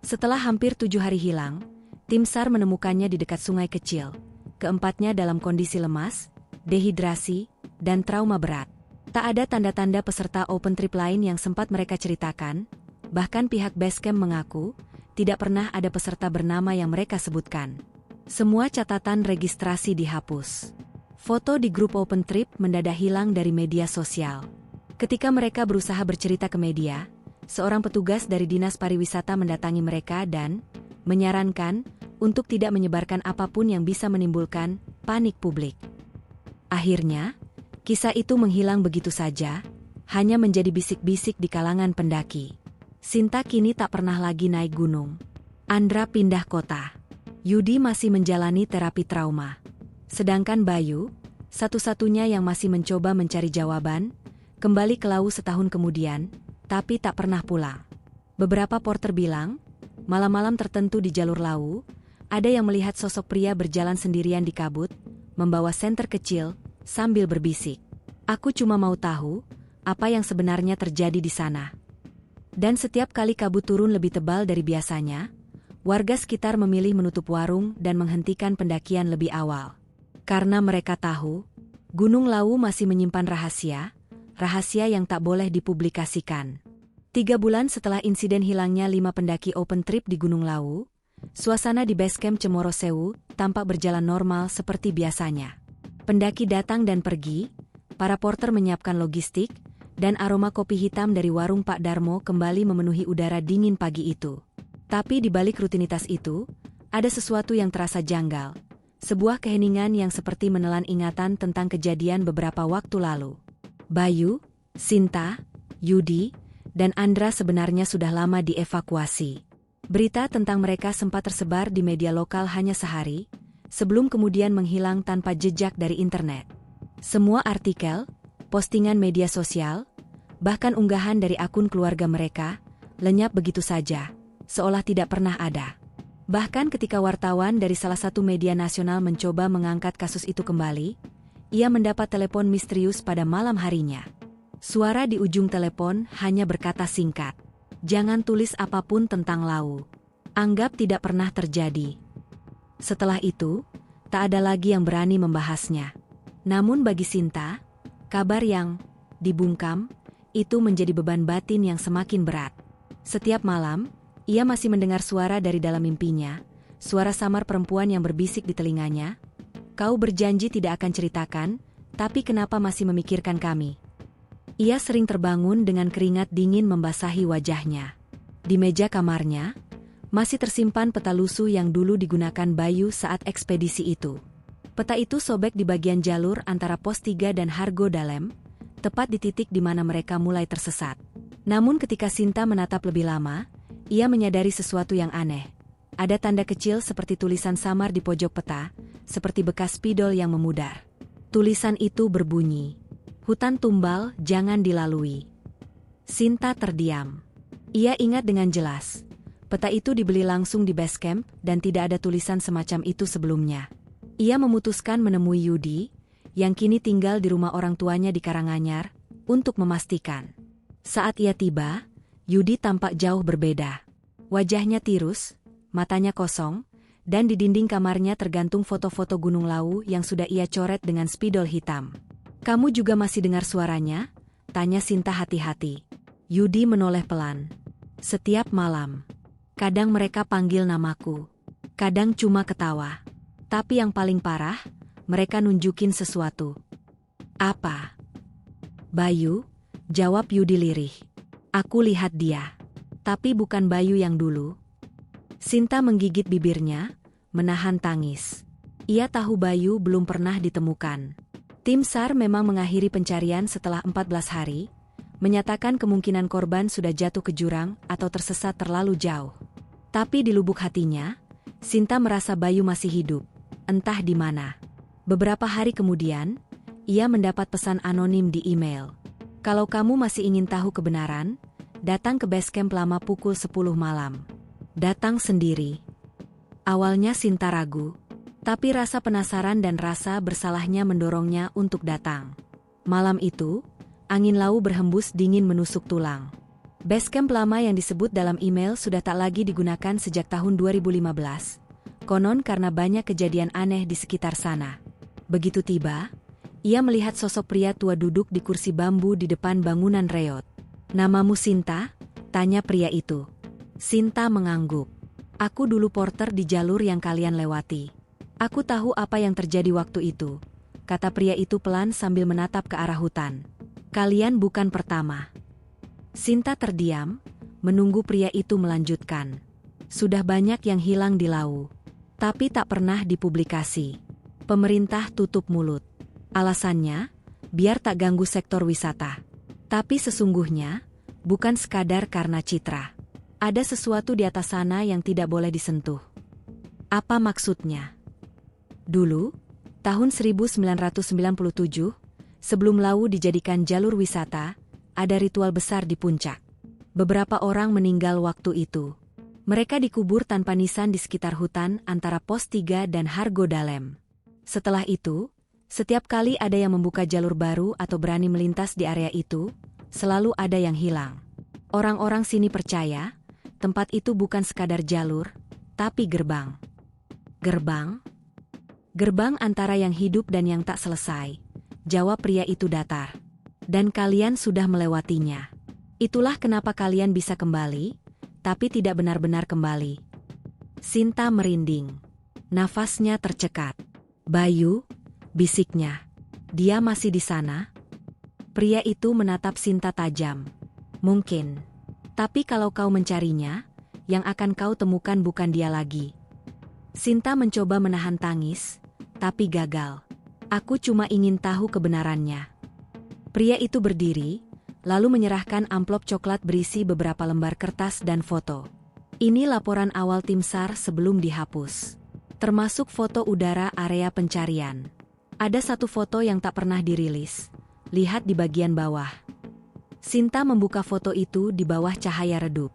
Setelah hampir 7 hari hilang, tim SAR menemukannya di dekat sungai kecil. Keempatnya dalam kondisi lemas, dehidrasi, dan trauma berat. Tak ada tanda-tanda peserta open trip lain yang sempat mereka ceritakan, bahkan pihak Basecamp mengaku, tidak pernah ada peserta bernama yang mereka sebutkan. Semua catatan registrasi dihapus. Foto di grup open trip mendadak hilang dari media sosial. Ketika mereka berusaha bercerita ke media, seorang petugas dari Dinas Pariwisata mendatangi mereka dan menyarankan untuk tidak menyebarkan apapun yang bisa menimbulkan panik publik. Akhirnya, kisah itu menghilang begitu saja, hanya menjadi bisik-bisik di kalangan pendaki. Sinta kini tak pernah lagi naik gunung. Andra pindah kota. Yudi masih menjalani terapi trauma. Sedangkan Bayu, satu-satunya yang masih mencoba mencari jawaban, kembali ke Lawu setahun kemudian, tapi tak pernah pulang. Beberapa porter bilang, malam-malam tertentu di jalur Lawu, ada yang melihat sosok pria berjalan sendirian di kabut, membawa senter kecil, sambil berbisik. Aku cuma mau tahu, apa yang sebenarnya terjadi di sana. Dan setiap kali kabut turun lebih tebal dari biasanya, warga sekitar memilih menutup warung dan menghentikan pendakian lebih awal. Karena mereka tahu, Gunung Lawu masih menyimpan rahasia yang tak boleh dipublikasikan. 3 bulan setelah insiden hilangnya 5 pendaki open trip di Gunung Lawu, suasana di base camp Cemoro Sewu tampak berjalan normal seperti biasanya. Pendaki datang dan pergi, para porter menyiapkan logistik, dan aroma kopi hitam dari warung Pak Darmo kembali memenuhi udara dingin pagi itu. Tapi di balik rutinitas itu, ada sesuatu yang terasa janggal. Sebuah keheningan yang seperti menelan ingatan tentang kejadian beberapa waktu lalu. Bayu, Sinta, Yudi, dan Andra sebenarnya sudah lama dievakuasi. Berita tentang mereka sempat tersebar di media lokal hanya sehari, sebelum kemudian menghilang tanpa jejak dari internet. Semua artikel, postingan media sosial, bahkan unggahan dari akun keluarga mereka, lenyap begitu saja, seolah tidak pernah ada. Bahkan ketika wartawan dari salah satu media nasional mencoba mengangkat kasus itu kembali, ia mendapat telepon misterius pada malam harinya. Suara di ujung telepon hanya berkata singkat, "Jangan tulis apapun tentang Lawu. Anggap tidak pernah terjadi." Setelah itu, tak ada lagi yang berani membahasnya. Namun bagi Sinta, kabar yang dibungkam itu menjadi beban batin yang semakin berat. Setiap malam, ia masih mendengar suara dari dalam mimpinya, suara samar perempuan yang berbisik di telinganya, "Kau berjanji tidak akan ceritakan, tapi kenapa masih memikirkan kami?" Ia sering terbangun dengan keringat dingin membasahi wajahnya. Di meja kamarnya, masih tersimpan peta lusuh yang dulu digunakan Bayu saat ekspedisi itu. Peta itu sobek di bagian jalur antara pos 3 dan Hargo Dalem, tepat di titik di mana mereka mulai tersesat. Namun ketika Sinta menatap lebih lama, ia menyadari sesuatu yang aneh. Ada tanda kecil seperti tulisan samar di pojok peta, seperti bekas spidol yang memudar. Tulisan itu berbunyi, "Hutan tumbal, jangan dilalui." Sinta terdiam. Ia ingat dengan jelas, peta itu dibeli langsung di base camp dan tidak ada tulisan semacam itu sebelumnya. Ia memutuskan menemui Yudi, yang kini tinggal di rumah orang tuanya di Karanganyar, untuk memastikan. Saat ia tiba, Yudi tampak jauh berbeda. Wajahnya tirus, matanya kosong, dan di dinding kamarnya tergantung foto-foto Gunung Lawu yang sudah ia coret dengan spidol hitam. "Kamu juga masih dengar suaranya?" tanya Sinta hati-hati. Yudi menoleh pelan. "Setiap malam. Kadang mereka panggil namaku. Kadang cuma ketawa. Tapi yang paling parah, mereka nunjukin sesuatu." "Apa?" "Bayu," jawab Yudi lirih. "Aku lihat dia. Tapi bukan Bayu yang dulu." Sinta menggigit bibirnya, menahan tangis. Ia tahu Bayu belum pernah ditemukan. Tim SAR memang mengakhiri pencarian setelah 14 hari, menyatakan kemungkinan korban sudah jatuh ke jurang atau tersesat terlalu jauh. Tapi di lubuk hatinya, Sinta merasa Bayu masih hidup, entah di mana. Beberapa hari kemudian, ia mendapat pesan anonim di email. "Kalau kamu masih ingin tahu kebenaran, datang ke base camp lama pukul 10 malam. Datang sendiri." Awalnya Sinta ragu, tapi rasa penasaran dan rasa bersalahnya mendorongnya untuk datang. Malam itu, angin Lawu berhembus dingin menusuk tulang. Base camp lama yang disebut dalam email sudah tak lagi digunakan sejak tahun 2015, konon karena banyak kejadian aneh di sekitar sana. Begitu tiba, ia melihat sosok pria tua duduk di kursi bambu di depan bangunan reot. "Namamu Sinta?" tanya pria itu. Sinta mengangguk. "Aku dulu porter di jalur yang kalian lewati. Aku tahu apa yang terjadi waktu itu," kata pria itu pelan sambil menatap ke arah hutan. "Kalian bukan pertama." Sinta terdiam, menunggu pria itu melanjutkan. "Sudah banyak yang hilang di Lawu, tapi tak pernah dipublikasi. Pemerintah tutup mulut. Alasannya, biar tak ganggu sektor wisata. Tapi sesungguhnya, bukan sekadar karena citra. Ada sesuatu di atas sana yang tidak boleh disentuh. Apa maksudnya? Dulu, tahun 1997, sebelum Lawu dijadikan jalur wisata, ada ritual besar di puncak. Beberapa orang meninggal waktu itu. Mereka dikubur tanpa nisan di sekitar hutan antara Pos 3 dan Hargo Dalem. Setelah itu, setiap kali ada yang membuka jalur baru atau berani melintas di area itu, selalu ada yang hilang. Orang-orang sini percaya, tempat itu bukan sekadar jalur, tapi gerbang. Gerbang? Gerbang antara yang hidup dan yang tak selesai, jawab pria itu datar. Dan kalian sudah melewatinya. Itulah kenapa kalian bisa kembali, tapi tidak benar-benar kembali. Sinta merinding. Nafasnya tercekat. Bayu, bisiknya. Dia masih di sana? Pria itu menatap Sinta tajam. Mungkin. Tapi kalau kau mencarinya, yang akan kau temukan bukan dia lagi. Sinta mencoba menahan tangis, tapi gagal. Aku cuma ingin tahu kebenarannya. Pria itu berdiri, lalu menyerahkan amplop coklat berisi beberapa lembar kertas dan foto. Ini laporan awal tim SAR sebelum dihapus. Termasuk foto udara area pencarian. Ada satu foto yang tak pernah dirilis. Lihat di bagian bawah. Sinta membuka foto itu di bawah cahaya redup.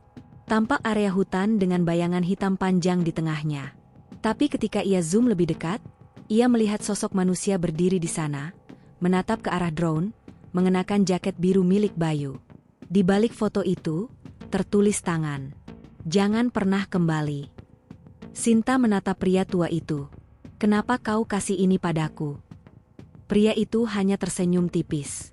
Tampak area hutan dengan bayangan hitam panjang di tengahnya. Tapi ketika ia zoom lebih dekat, ia melihat sosok manusia berdiri di sana, menatap ke arah drone, mengenakan jaket biru milik Bayu. Di balik foto itu, tertulis tangan. Jangan pernah kembali. Sinta menatap pria tua itu. Kenapa kau kasih ini padaku? Pria itu hanya tersenyum tipis.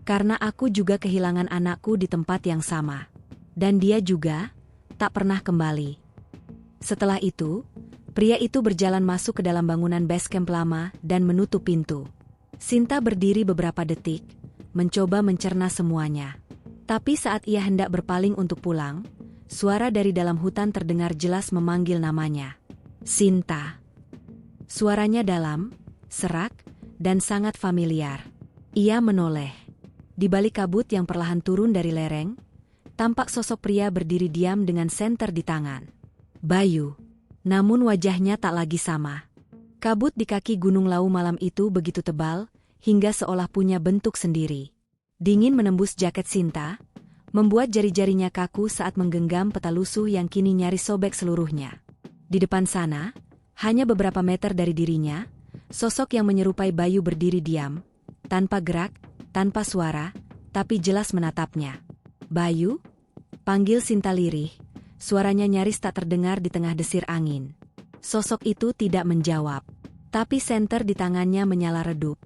Karena aku juga kehilangan anakku di tempat yang sama. Dan dia juga tak pernah kembali. Setelah itu, pria itu berjalan masuk ke dalam bangunan base camp lama dan menutup pintu. Sinta berdiri beberapa detik, mencoba mencerna semuanya. Tapi saat ia hendak berpaling untuk pulang, suara dari dalam hutan terdengar jelas memanggil namanya. Sinta. Suaranya dalam, serak, dan sangat familiar. Ia menoleh. Di balik kabut yang perlahan turun dari lereng, tampak sosok pria berdiri diam dengan senter di tangan. Bayu. Namun wajahnya tak lagi sama. Kabut di kaki Gunung Lawu malam itu begitu tebal, hingga seolah punya bentuk sendiri. Dingin menembus jaket Sinta, membuat jari-jarinya kaku saat menggenggam peta lusuh yang kini nyaris sobek seluruhnya. Di depan sana, hanya beberapa meter dari dirinya, sosok yang menyerupai Bayu berdiri diam, tanpa gerak, tanpa suara, tapi jelas menatapnya. Bayu? Panggil Sinta lirih, suaranya nyaris tak terdengar di tengah desir angin. Sosok itu tidak menjawab, tapi senter di tangannya menyala redup,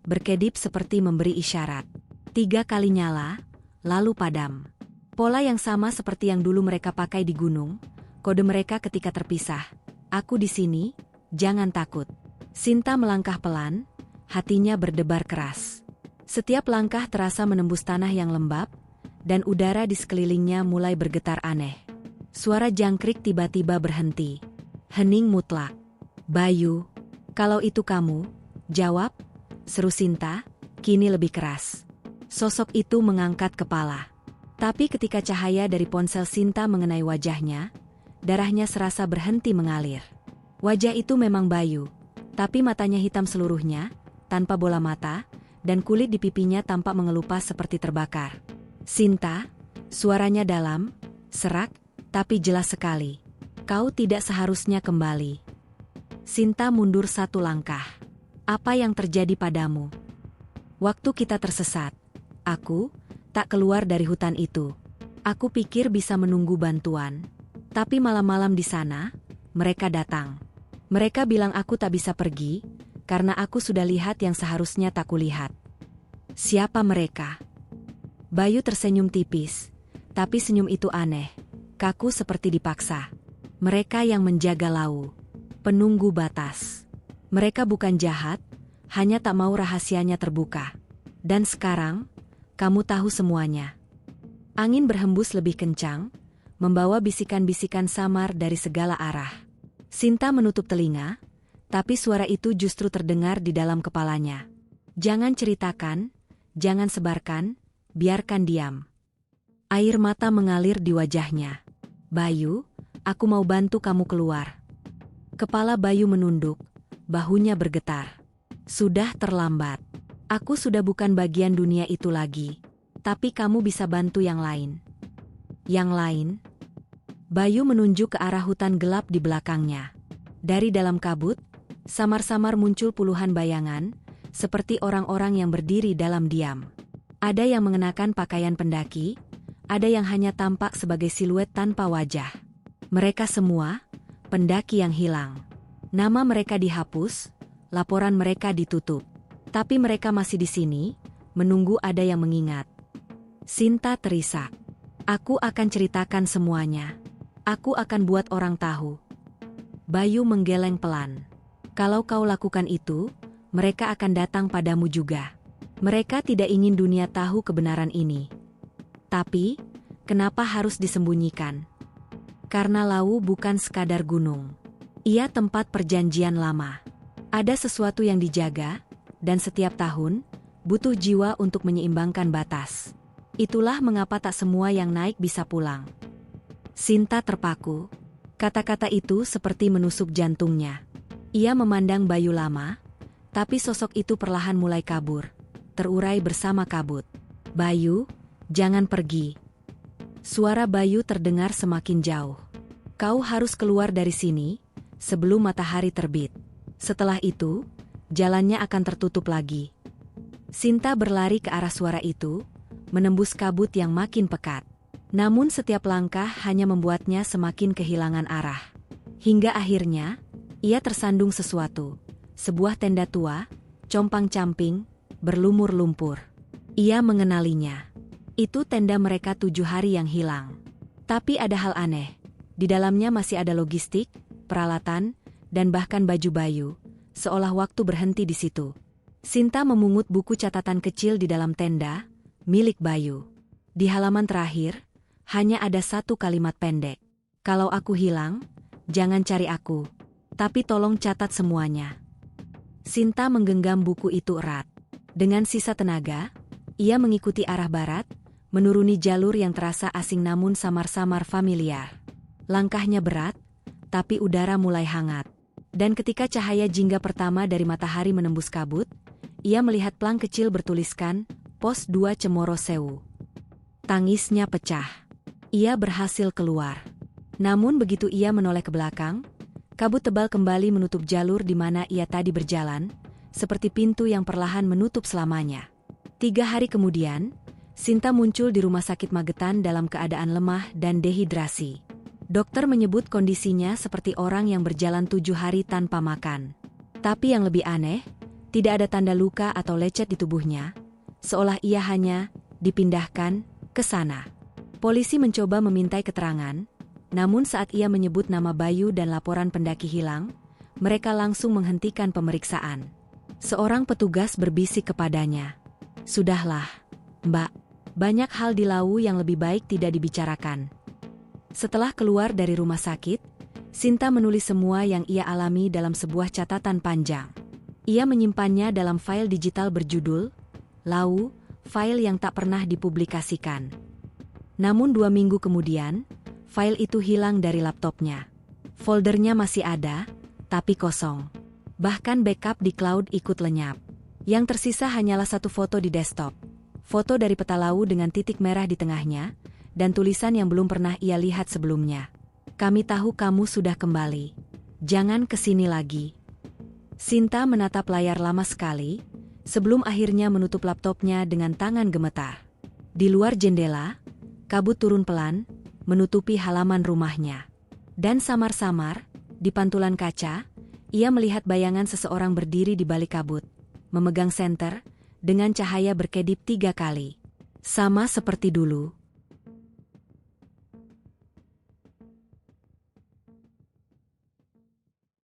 berkedip seperti memberi isyarat. 3 kali nyala, lalu padam. Pola yang sama seperti yang dulu mereka pakai di gunung, kode mereka ketika terpisah. Aku di sini, jangan takut. Sinta melangkah pelan, hatinya berdebar keras. Setiap langkah terasa menembus tanah yang lembab, dan udara di sekelilingnya mulai bergetar aneh. Suara jangkrik tiba-tiba berhenti. Hening mutlak. Bayu, kalau itu kamu, jawab, seru Sinta, kini lebih keras. Sosok itu mengangkat kepala. Tapi ketika cahaya dari ponsel Sinta mengenai wajahnya, darahnya serasa berhenti mengalir. Wajah itu memang Bayu, tapi matanya hitam seluruhnya, tanpa bola mata, dan kulit di pipinya tampak mengelupas seperti terbakar. Sinta, suaranya dalam, serak, tapi jelas sekali. Kau tidak seharusnya kembali. Sinta mundur 1 langkah. Apa yang terjadi padamu? Waktu kita tersesat, aku tak keluar dari hutan itu. Aku pikir bisa menunggu bantuan. Tapi malam-malam di sana, mereka datang. Mereka bilang aku tak bisa pergi, karena aku sudah lihat yang seharusnya tak kulihat. Siapa mereka? Bayu tersenyum tipis, tapi senyum itu aneh, kaku seperti dipaksa. Mereka yang menjaga Lawu, penunggu batas. Mereka bukan jahat, hanya tak mau rahasianya terbuka. Dan sekarang, kamu tahu semuanya. Angin berhembus lebih kencang, membawa bisikan-bisikan samar dari segala arah. Sinta menutup telinga, tapi suara itu justru terdengar di dalam kepalanya. Jangan ceritakan, jangan sebarkan, biarkan diam. Air mata mengalir di wajahnya. Bayu, aku mau bantu kamu keluar. Kepala Bayu menunduk, bahunya bergetar. Sudah terlambat. Aku sudah bukan bagian dunia itu lagi. Tapi kamu bisa bantu yang lain. Yang lain? Bayu menunjuk ke arah hutan gelap di belakangnya. Dari dalam kabut, samar-samar muncul puluhan bayangan, seperti orang-orang yang berdiri dalam diam. Ada yang mengenakan pakaian pendaki, ada yang hanya tampak sebagai siluet tanpa wajah. Mereka semua, pendaki yang hilang. Nama mereka dihapus, laporan mereka ditutup. Tapi mereka masih di sini, menunggu ada yang mengingat. Sinta terisak. Aku akan ceritakan semuanya. Aku akan buat orang tahu. Bayu menggeleng pelan. Kalau kau lakukan itu, mereka akan datang padamu juga. Mereka tidak ingin dunia tahu kebenaran ini. Tapi, kenapa harus disembunyikan? Karena Lawu bukan sekadar gunung. Ia tempat perjanjian lama. Ada sesuatu yang dijaga, dan setiap tahun, butuh jiwa untuk menyeimbangkan batas. Itulah mengapa tak semua yang naik bisa pulang. Sinta terpaku. Kata-kata itu seperti menusuk jantungnya. Ia memandang Bayu lama, tapi sosok itu perlahan mulai kabur, terurai bersama kabut. Bayu, jangan pergi. Suara Bayu terdengar semakin jauh. Kau harus keluar dari sini, sebelum matahari terbit. Setelah itu, jalannya akan tertutup lagi. Sinta berlari ke arah suara itu, menembus kabut yang makin pekat. Namun setiap langkah hanya membuatnya semakin kehilangan arah. Hingga akhirnya, ia tersandung sesuatu. Sebuah tenda tua, compang-camping, berlumur lumpur. Ia mengenalinya. Itu tenda mereka 7 hari yang hilang. Tapi ada hal aneh. Di dalamnya masih ada logistik, peralatan, dan bahkan baju Bayu, seolah waktu berhenti di situ. Sinta memungut buku catatan kecil di dalam tenda, milik Bayu. Di halaman terakhir, hanya ada satu kalimat pendek. Kalau aku hilang, jangan cari aku. Tapi tolong catat semuanya. Sinta menggenggam buku itu erat. Dengan sisa tenaga, ia mengikuti arah barat, menuruni jalur yang terasa asing namun samar-samar familiar. Langkahnya berat, tapi udara mulai hangat. Dan ketika cahaya jingga pertama dari matahari menembus kabut, ia melihat plang kecil bertuliskan, Pos 2 Cemoro Sewu. Tangisnya pecah. Ia berhasil keluar. Namun begitu ia menoleh ke belakang, kabut tebal kembali menutup jalur di mana ia tadi berjalan, seperti pintu yang perlahan menutup selamanya. 3 hari kemudian, Sinta muncul di rumah sakit Magetan dalam keadaan lemah dan dehidrasi. Dokter menyebut kondisinya seperti orang yang berjalan 7 hari tanpa makan. Tapi yang lebih aneh, tidak ada tanda luka atau lecet di tubuhnya, seolah ia hanya dipindahkan ke sana. Polisi mencoba memintai keterangan, namun saat ia menyebut nama Bayu dan laporan pendaki hilang, mereka langsung menghentikan pemeriksaan. Seorang petugas berbisik kepadanya. Sudahlah, Mbak, banyak hal di Lawu yang lebih baik tidak dibicarakan. Setelah keluar dari rumah sakit, Sinta menulis semua yang ia alami dalam sebuah catatan panjang. Ia menyimpannya dalam file digital berjudul Lawu, file yang tak pernah dipublikasikan. Namun 2 minggu kemudian, file itu hilang dari laptopnya. Foldernya masih ada, tapi kosong. Bahkan backup di cloud ikut lenyap. Yang tersisa hanyalah satu foto di desktop. Foto dari peta Lawu dengan titik merah di tengahnya, dan tulisan yang belum pernah ia lihat sebelumnya. Kami tahu kamu sudah kembali. Jangan kesini lagi. Sinta menatap layar lama sekali, sebelum akhirnya menutup laptopnya dengan tangan gemetar. Di luar jendela, kabut turun pelan, menutupi halaman rumahnya. Dan samar-samar, di pantulan kaca, ia melihat bayangan seseorang berdiri di balik kabut, memegang senter, dengan cahaya berkedip 3 kali. Sama seperti dulu.